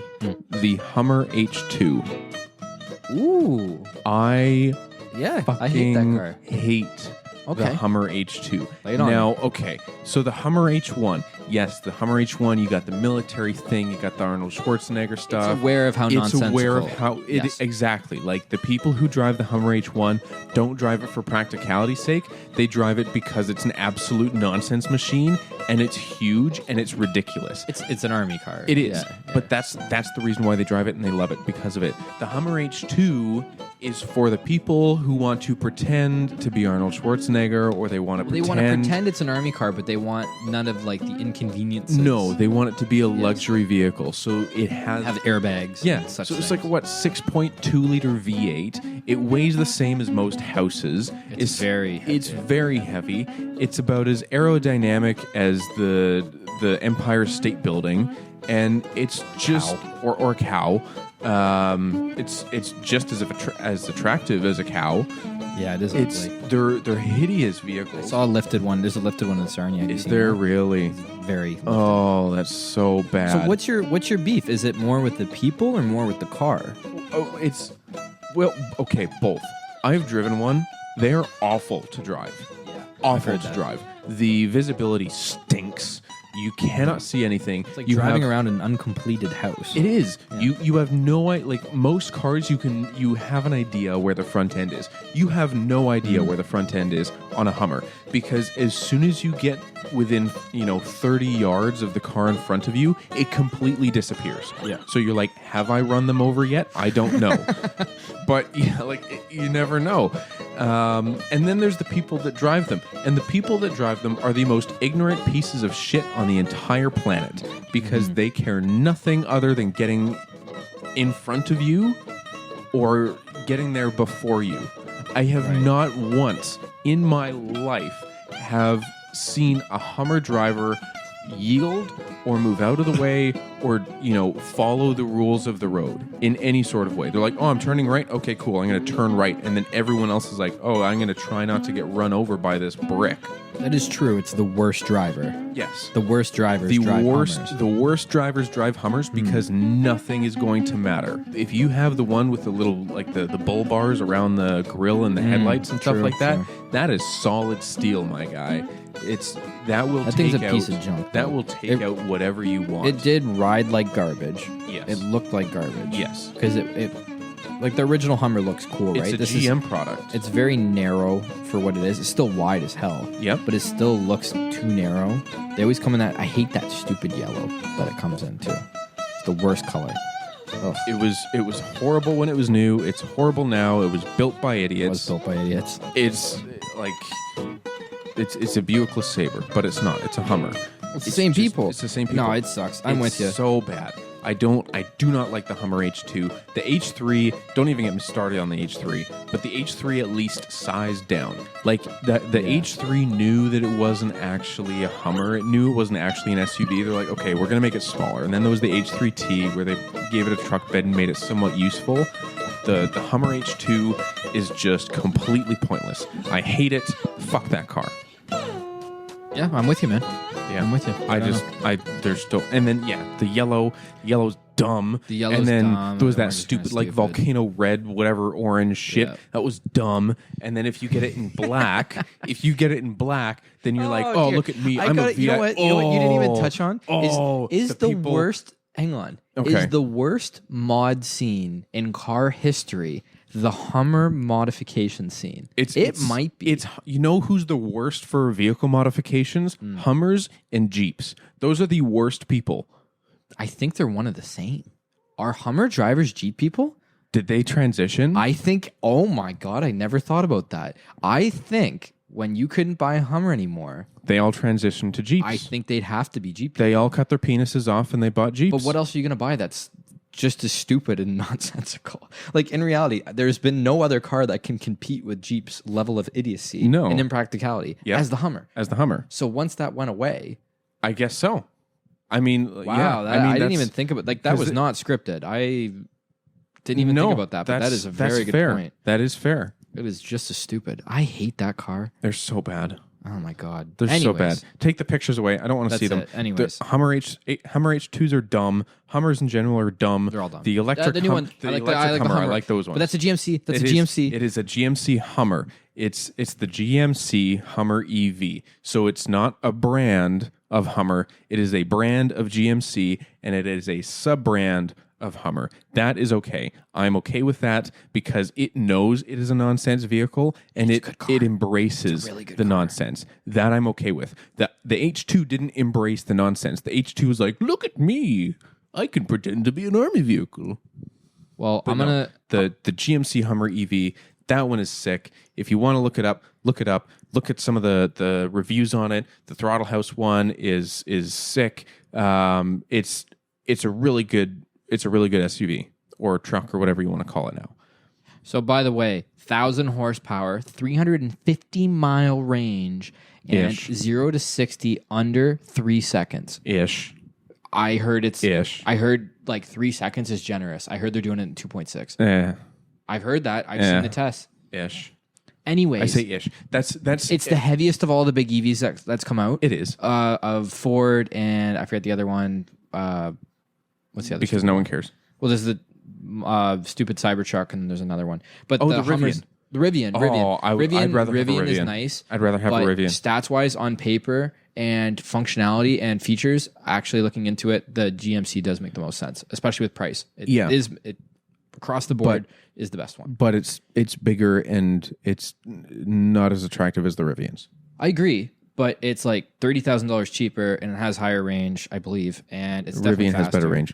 the Hummer H2. Ooh, I yeah, fucking I hate that car. hate Okay. the Hummer H2. Lay it on Now, okay, so the Hummer H1, yes, the Hummer H1, you got the military thing, you got the Arnold Schwarzenegger stuff. It's aware of how It's nonsensical. aware of how it Yes. exactly. Like the people who drive the Hummer H1 don't drive it for practicality's sake. They drive it because it's an absolute nonsense machine and it's huge and it's ridiculous. It's an army car. It is, Yeah. but that's the reason why they drive it and they love it because of it. The Hummer H2 is for the people who want to pretend to be Arnold Schwarzenegger, or they want to They pretend. want to pretend it's an army car, but they want none of like the inconveniences. No, they want it to be a luxury vehicle, so it has have airbags. Yeah, and such so it's things. like what 6.2 liter V8. It weighs the same as most houses. It's very heavy. It's very heavy. It's about as aerodynamic as the Empire State Building, and it's just or cow. It's just as attractive as a cow. Yeah, it is. It's ugly. they're hideous I vehicles. saw a lifted one. There's a lifted one in Sarnia. Have you Is seen there that? really? Very. Lifted. Oh, that's so bad. So what's your beef? Is it more with the people or more with the car? Oh, it's well, okay, both. I've driven one. They're awful to drive. Yeah, Awful heard to that. drive. The visibility stinks. You cannot see anything. It's like you driving have, around an uncompleted house. It is. You have no idea. Like most cars, you have an idea where the front end is. You have no idea where the front end is on a Hummer, because as soon as you get within 30 yards of the car in front of you, it completely disappears. Yeah. So you're like, have I run them over yet? I don't know. But yeah, like you never know. And then there's the people that drive them, and the people that drive them are the most ignorant pieces of shit on the entire planet, because they care nothing other than getting in front of you or getting there before you. I have not once in my life have seen a Hummer driver yield or move out of the way or follow the rules of the road in any sort of way. They're like, oh, I'm turning right, okay, cool, I'm going to turn right, and then everyone else is like, oh, I'm going to try not to get run over by this brick. That is true. It's the worst driver. Yes. The worst drivers drive Hummers. The worst drivers drive Hummers because nothing is going to matter. If you have the one with the little, like the bull bars around the grill and the headlights and stuff true, like that, true. that is solid steel, my guy. That thing's take a out, piece of junk, That though. will take out whatever you want. It did ride like garbage. Yes. It looked like garbage. Yes. Because it like the original Hummer looks cool, It's right? a This GM product. It's very narrow for what it is. It's still wide as hell. Yep. But it still looks too narrow. They always come in that. I hate that stupid yellow that it comes in too. It's the worst color. Ugh. It was horrible when it was new. It's horrible now. It was built by It was idiots. built by idiots. It's like it's a Buick LeSabre, but it's not. It's a Hummer. It's the same people. It's the same people. No, it sucks. I'm with you. So bad. I do not like the Hummer H2. The H3, don't even get me started on the H3, but the H3 at least sized down. Like the H3 knew that it wasn't actually a Hummer. It knew it wasn't actually an SUV. They're like, okay, we're gonna make it smaller. And then there was the H3T where they gave it a truck bed and made it somewhat useful. The Hummer H2 is just completely pointless. I hate it. Fuck that car. Yeah, I'm with you, man. Yeah, I'm with you. There's still, and then the yellow's dumb. The yellow's and then dumb, there was the that orange is stupid kinda like stupid. volcano red, whatever orange shit. Yeah. That was dumb. And then if you get it in black, then you're like, oh, dear. look at me, I I'm got a it. You know what? You know what? You didn't even touch on is the people- worst. Hang on. Okay. Is the worst mod scene in car history the Hummer modification scene? It might be. It's who's the worst for vehicle modifications? Hummers and Jeeps. Those are the worst people. I think they're one of the same. Are Hummer drivers Jeep people? Did they transition? I think. Oh my god! I never thought about that. I think when you couldn't buy a Hummer anymore, They all transitioned to Jeeps. I think they'd have to be Jeep. They all cut their penises off and they bought Jeeps. But what else are you going to buy that's just as stupid and nonsensical? Like, in reality, there's been no other car that can compete with Jeep's level of idiocy and impracticality as the Hummer. As the Hummer. So once that went away... I guess so. I mean, wow, yeah. I didn't even think about like that was not scripted. I didn't even think about that, but that is a very good point. That is fair. It is just as stupid. I hate that car. They're so bad. Oh my god. They're so bad. Take the pictures away. I don't want to see them. Anyways. The Hummer H2s are dumb. Hummers in general are dumb. They're all dumb. The electric the new one. The I like electric the Hummer. I Hummer. like those ones. But that's a GMC. That's a It GMC. is a GMC Hummer. It's the GMC Hummer EV. So it's not a brand of Hummer. It is a brand of GMC, and it is a sub-brand of Hummer. That is okay. I'm okay with that because it knows it is a nonsense vehicle, and it embraces the nonsense. That I'm okay with. The H2 didn't embrace the nonsense. The H2 was like, look at me. I can pretend to be an army vehicle. Well, But the GMC Hummer EV, that one is sick. If you want to look it up, look it up. Look at some of the reviews on it. The Throttle House one is sick. It's a really good SUV or truck or whatever you want to call it now. So, by the way, 1,000 horsepower, 350-mile range, and 0 to 60 under 3 seconds. Ish. I heard it's... Ish. I heard like 3 seconds is generous. I heard they're doing it in 2.6. I've heard that. I've seen the test. Ish. Anyways. I say ish. That's It's the heaviest of all the big EVs that's come out. It is. Of Ford and I forget the other one. What's the other? Because no one cares. Well, there's the stupid Cybertruck, and there's another one. But the Hummers, Rivian. The Rivian. Oh, I'd rather have a Rivian is Rivian. nice. I'd rather have a Rivian. Stats-wise, on paper and functionality and features, actually looking into it, the GMC does make the most sense, especially with price. It is across the board is the best one. But it's bigger and it's not as attractive as the Rivians. I agree. But it's like $30,000 cheaper, and it has higher range, I believe, and it's definitely Rivian faster. has better range.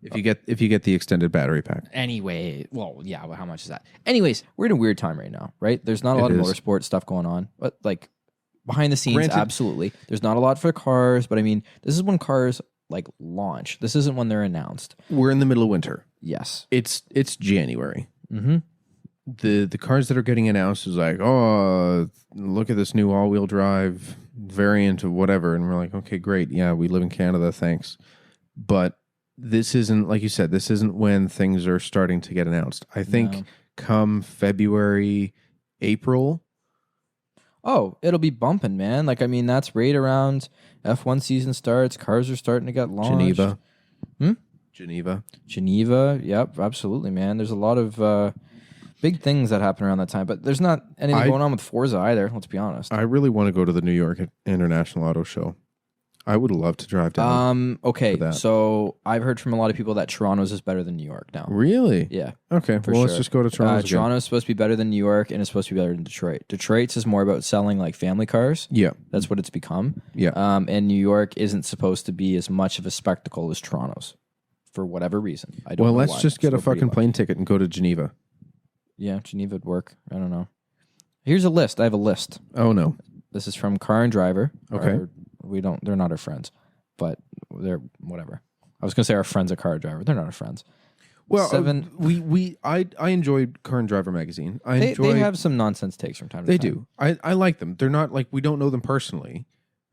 If you get the extended battery pack. Anyway, well, yeah, but how much is that? Anyways, we're in a weird time right now, right? There's not a lot of motorsport stuff going on, but like behind the scenes, absolutely. There's not a lot for cars, but I mean, this is when cars like launch. This isn't when they're announced. We're in the middle of winter. Yes. It's January. Mm-hmm. The cars that are getting announced is like, oh, look at this new all-wheel drive variant of whatever. And we're like, okay, great. Yeah, we live in Canada. Thanks. But this isn't, like you said, this isn't when things are starting to get announced. I think come February, April. Oh, it'll be bumping, man. Like, I mean, that's right around F1 season starts. Cars are starting to get launched. Geneva. Yep, absolutely, man. There's a lot of big things that happen around that time, but there's not anything going on with Forza either. Let's be honest. I really want to go to the New York International Auto Show. I would love to drive down. Okay, so I've heard from a lot of people that Toronto's is better than New York now. Really? Yeah. Okay. Well, let's just go to Toronto. Toronto's supposed to be better than New York, and it's supposed to be better than Detroit. Detroit's is more about selling like family cars. Yeah. That's what it's become. Yeah. And New York isn't supposed to be as much of a spectacle as Toronto's, for whatever reason. I don't know let's why. just get a Still pretty fucking lucky. plane ticket and go to Geneva. Yeah, Geneva would work. I don't know. Here's a list. I have a list. Oh no. This is from Car and Driver. Okay. They're not our friends, but they're whatever. I was gonna say our friends at Car and Driver. They're not our friends. Well, I enjoyed Car and Driver magazine. They have some nonsense takes from time to They time. do. I like them. They're not like, we don't know them personally.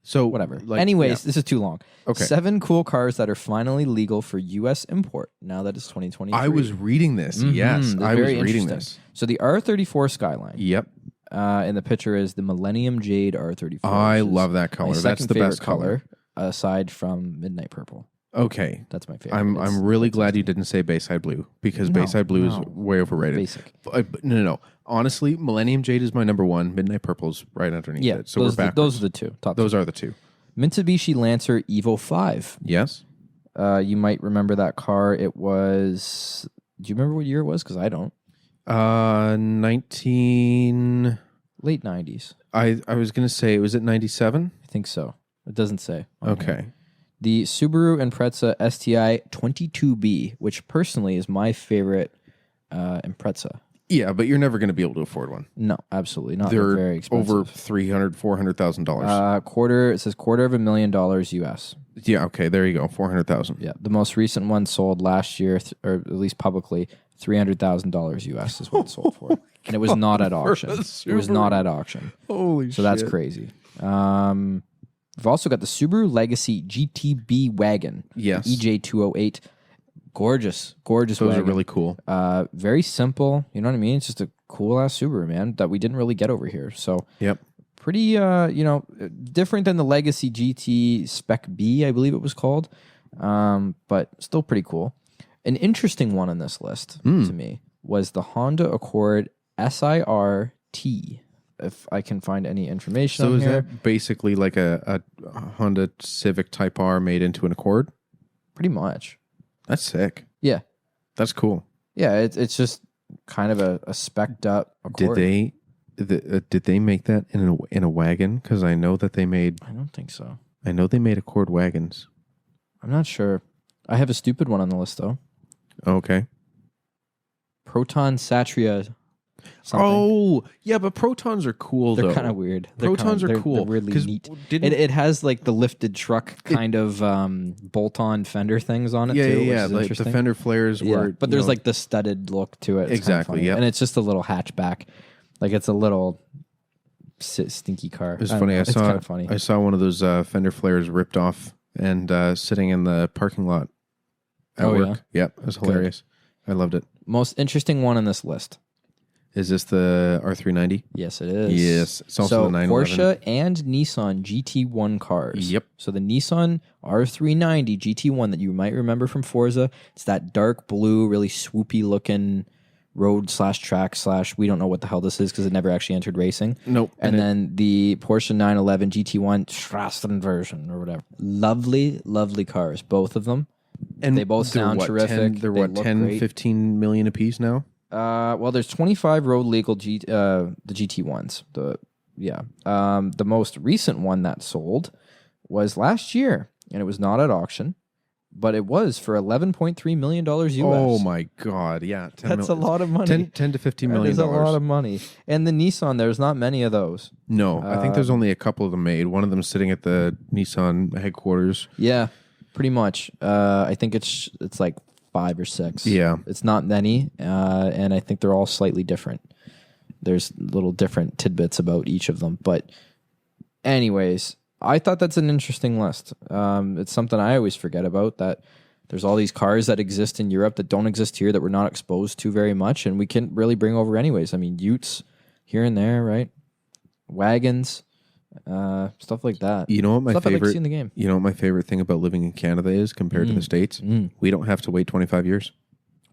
So Whatever. Like, Anyways, this is too long. Okay. 7 cool cars that are finally legal for U.S. import now that it's 2023. I was reading this. Yes, That's I was very reading interesting. this. So the R34 Skyline. Yep. And the picture is the Millennium Jade R34. I which is love that color. my That's second the favorite best color. aside from Midnight Purple. Okay. That's my favorite. I'm really glad you didn't say Bayside Blue, because Bayside Blue is way overrated. Basic. But no. Honestly, Millennium Jade is my number one. Midnight Purple's right underneath it. So we're back. Those are the two. Those are the two. Mitsubishi Lancer Evo 5. Yes. You might remember that car. It was... Do you remember what year it was? Because I don't. 19... Late 90s. I was going to say, was it 97? I think so. It doesn't say. Okay. The Subaru Impreza STI 22B, which personally is my favorite Impreza. Yeah, but you're never going to be able to afford one. No, absolutely not. They're very expensive. over $300,000-$400,000. It says $250,000 US. Yeah, okay, there you go, 400,000. Yeah, the most recent one sold last year, or at least publicly, $300,000 US is what it sold for, and it was not at auction. It was not at auction. Holy shit! So that's crazy. We've also got the Subaru Legacy GTB wagon. Yes. EJ208. Gorgeous Those wagon. are really cool. Very simple. You know what I mean? It's just a cool ass Subaru, man, that we didn't really get over here. So Yep. pretty, different than the Legacy GT Spec B, I believe it was called. But still pretty cool. An interesting one on this list to me was the Honda Accord SIR-T. If I can find any information So on is here. that basically like a Honda Civic Type R made into an Accord? Pretty much. That's sick. Yeah. That's cool. Yeah, it's just kind of a spec'd up Accord. Did they make that in a wagon? Because I know that they made. I don't think so. I know they made Accord wagons. I'm not sure. I have a stupid one on the list, though. Okay. Proton Satria something. Oh, yeah, but Protons are cool, They're though. kind of weird. Protons are they're cool. weirdly 'Cause neat. didn't- It has like the lifted truck kind of bolt-on fender things on it Yeah, too. yeah, which is like the interesting. fender flares Yeah, were. but there's like the studded look to it. It's Exactly, funny. yeah. And it's just a little hatchback. Like it's a little stinky car. It's I don't funny. know. I It's saw. kind of funny. I saw one of those fender flares ripped off and sitting in the parking lot at Oh, work. Yeah, it was hilarious. I loved it. Most interesting one on this list. Is this the R390? Yes, it is. Yes, it's also so the 911. Porsche and Nissan GT1 cars. Yep. So the Nissan R390 GT1 that you might remember from Forza, it's that dark blue, really swoopy looking road/track/ we don't know what the hell this is because it never actually entered racing. Nope. And then the Porsche 911 GT1 Strassen version or whatever. Lovely, lovely cars, both of them. And they both they're sound what, terrific. 10, they're They what, look 10, great. 15 million a piece now? Well, there's 25 road legal the GT1s. The most recent one that sold was last year, and it was not at auction, but it was for $11.3 million US. Oh my God! Yeah, 10 That's a lot of money. 10 to 15 That million is a lot dollars. of money. And the Nissan, there's not many of those. No, I think there's only a couple of them made. One of them sitting at the Nissan headquarters. Yeah, pretty much. I think it's like 5 or 6. Yeah. It's not many, and I think they're all slightly different. There's little different tidbits about each of them. But anyways, I thought that's an interesting list. It's something I always forget about, that there's all these cars that exist in Europe that don't exist here, that we're not exposed to very much, and we can't really bring over anyways. I mean, utes here and there, right? Wagons, stuff like that. You know what my Stuff I'd like to favorite see in the game. You know what my favorite thing about living in Canada is compared to the States? We don't have to wait 25 years.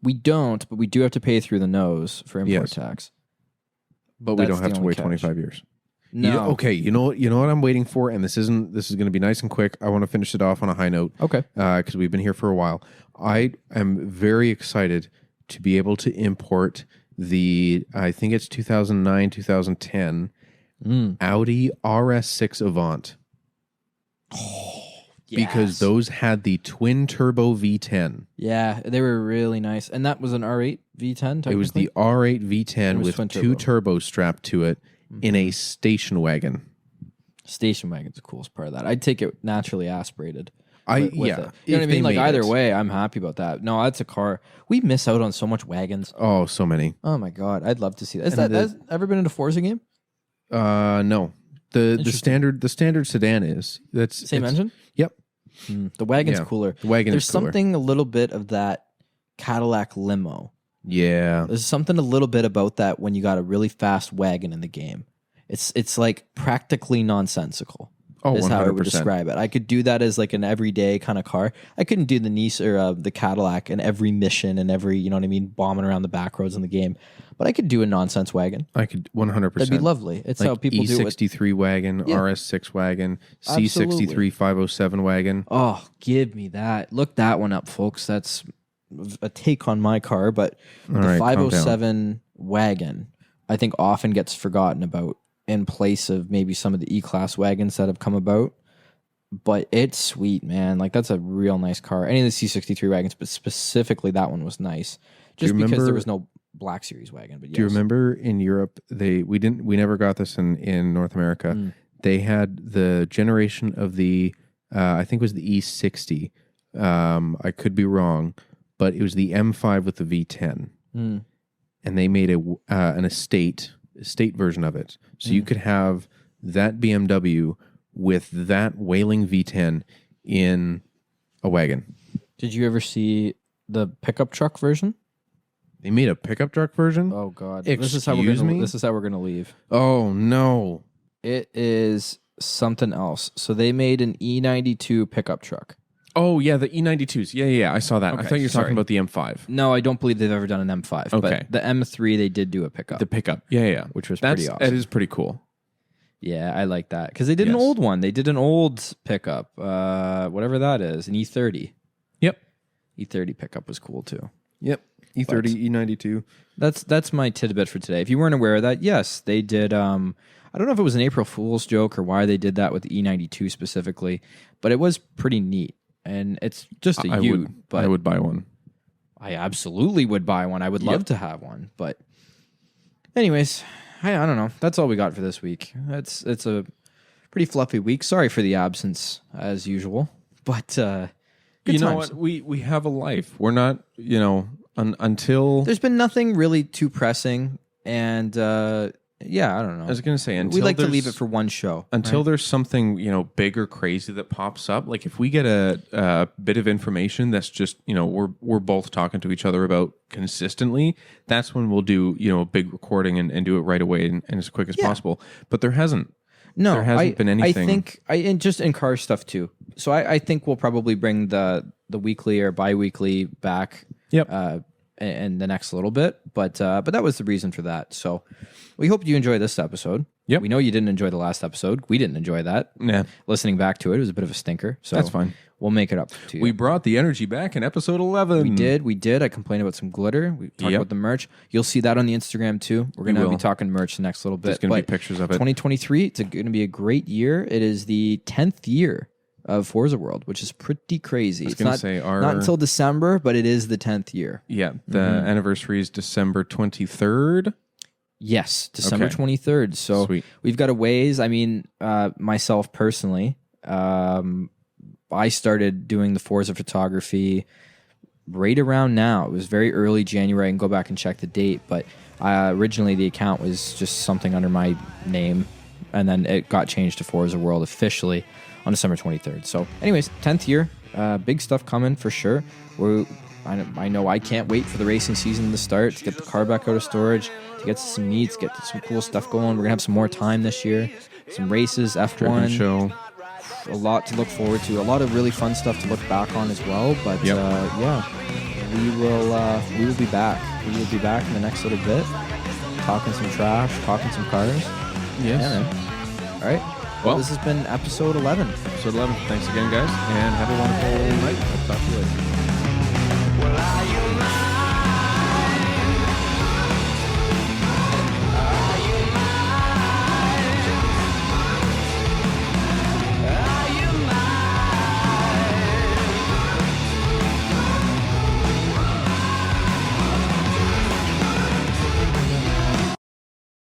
We don't, but we do have to pay through the nose for import Yes. tax. But we That's don't have the to only wait catch. 25 years. No. Okay, you know what I'm waiting for, and this is going to be nice and quick. I want to finish it off on a high note. Okay. Because we've been here for a while. I am very excited to be able to import I think it's 2009, 2010 Audi RS6 Avant. Because those had the twin turbo V10. Yeah, they were really nice. And that was an R8 V10 It was technically? the R8 V10 was with twin two turbo. turbos strapped to it in a station wagon. Station wagon's the coolest part of that. I'd take it naturally aspirated. Yeah. It. You know what I if mean? they Like made either it. way, I'm happy about that. No, that's a car. We miss out on so much wagons. Oh, so many. Oh my god, I'd love to see that. And Has ever been in a Forza game? No. The standard sedan is. Same engine? Yep. The wagon's Yeah, cooler. the wagon There's is cooler. something a little bit of that Cadillac limo. Yeah. There's something a little bit about that when you got a really fast wagon in the game. It's like practically nonsensical. Oh, is how I 100%. would describe it. I could do that as like an everyday kind of car. I couldn't do the Nissan or the Cadillac in every mission and every, you know what I mean, bombing around the back roads in the game. But I could do a nonsense wagon. I could 100%. That'd be lovely. It's how people do it. E63 wagon, Yeah. RS6 wagon, Absolutely. C63 507 wagon. Oh, give me that. Look that one up, folks. That's a take on my car, but the right, calm down. 507 wagon, I think often gets forgotten about in place of maybe some of the E-Class wagons that have come about. But it's sweet, man. Like, that's a real nice car. Any of the C63 wagons, but specifically that one was nice. Just because remember- there was no Black Series wagon. But yes. Do you remember in Europe we never got this in North America. They had the generation of the I think it was the E60. I could be wrong, but it was the M5 with the V10, and they made an estate version of it, so you could have that BMW with that Wailing V10 in a wagon. Did you ever see the pickup truck version? They made a pickup truck version? Oh God! Excuse This is how we're gonna leave. Oh no! It is something else. So they made an E92 pickup truck. Oh yeah, the E92s. Yeah. I saw that. Okay, I thought you were sorry. talking about the M5. No, I don't believe they've ever done an M5. Okay. But the M3 they did do a pickup. The pickup. Yeah. Which was pretty awesome. That is pretty cool. Yeah, I like that because they did an Yes. old one. They did an old pickup, whatever that is, an E30. Yep. E30 pickup was cool too. Yep. E30, E92. That's my tidbit for today. If you weren't aware of that, yes, they did. I don't know if it was an April Fool's joke or why they did that with the E92 specifically, but it was pretty neat. And it's just a I would buy one. I absolutely would buy one. I would love to have one. But anyways, I don't know. That's all we got for this week. It's a pretty fluffy week. Sorry for the absence as usual. But good you know times. what? We have a life. We're not, until There's been nothing really too pressing. And yeah, I don't know. I was going to say we like to leave it for one show. Until right? there's something, big or crazy that pops up. Like if we get a bit of information that's just, we're both talking to each other about consistently, that's when we'll do, a big recording and do it right away and as quick as possible. But there hasn't. No, there hasn't been anything. I think and just in car stuff too. So I think we'll probably bring the weekly or bi-weekly back. Yep. In the next little bit, but that was the reason for that. So we hope you enjoy this episode. Yep. We know you didn't enjoy the last episode. We didn't enjoy that. Yeah. Listening back to it was a bit of a stinker. So That's fine. We'll make it up to you. We brought the energy back in episode 11. We did. I complained about some glitter. We talked about the merch. You'll see that on the Instagram too. We're going to be talking merch the next little bit. There's going to be pictures of it. 2023, it's going to be a great year. It is the 10th year of Forza World, which is pretty crazy. It's not until December, but it is the 10th year. Yeah, the anniversary is December 23rd. Yes, December 23rd. So Sweet. We've got a ways. I mean, myself personally, I started doing the Forza photography right around now. It was very early January. I can go back and check the date, but originally the account was just something under my name, and then it got changed to Forza World officially on December 23rd. So anyways, 10th year, big stuff coming for sure. I know I can't wait for the racing season to start, to get the car back out of storage, to get some meets, get some cool stuff going. We're going to have some more time this year, some races, F1. Driven show. A lot to look forward to, a lot of really fun stuff to look back on as well. But yeah, we will be back. We will be back in the next little bit, talking some trash, talking some cars. Yes. Yeah, man. All right. Well, this has been episode 11. Episode 11. Thanks again, guys, and have a wonderful night. I'll talk to you later.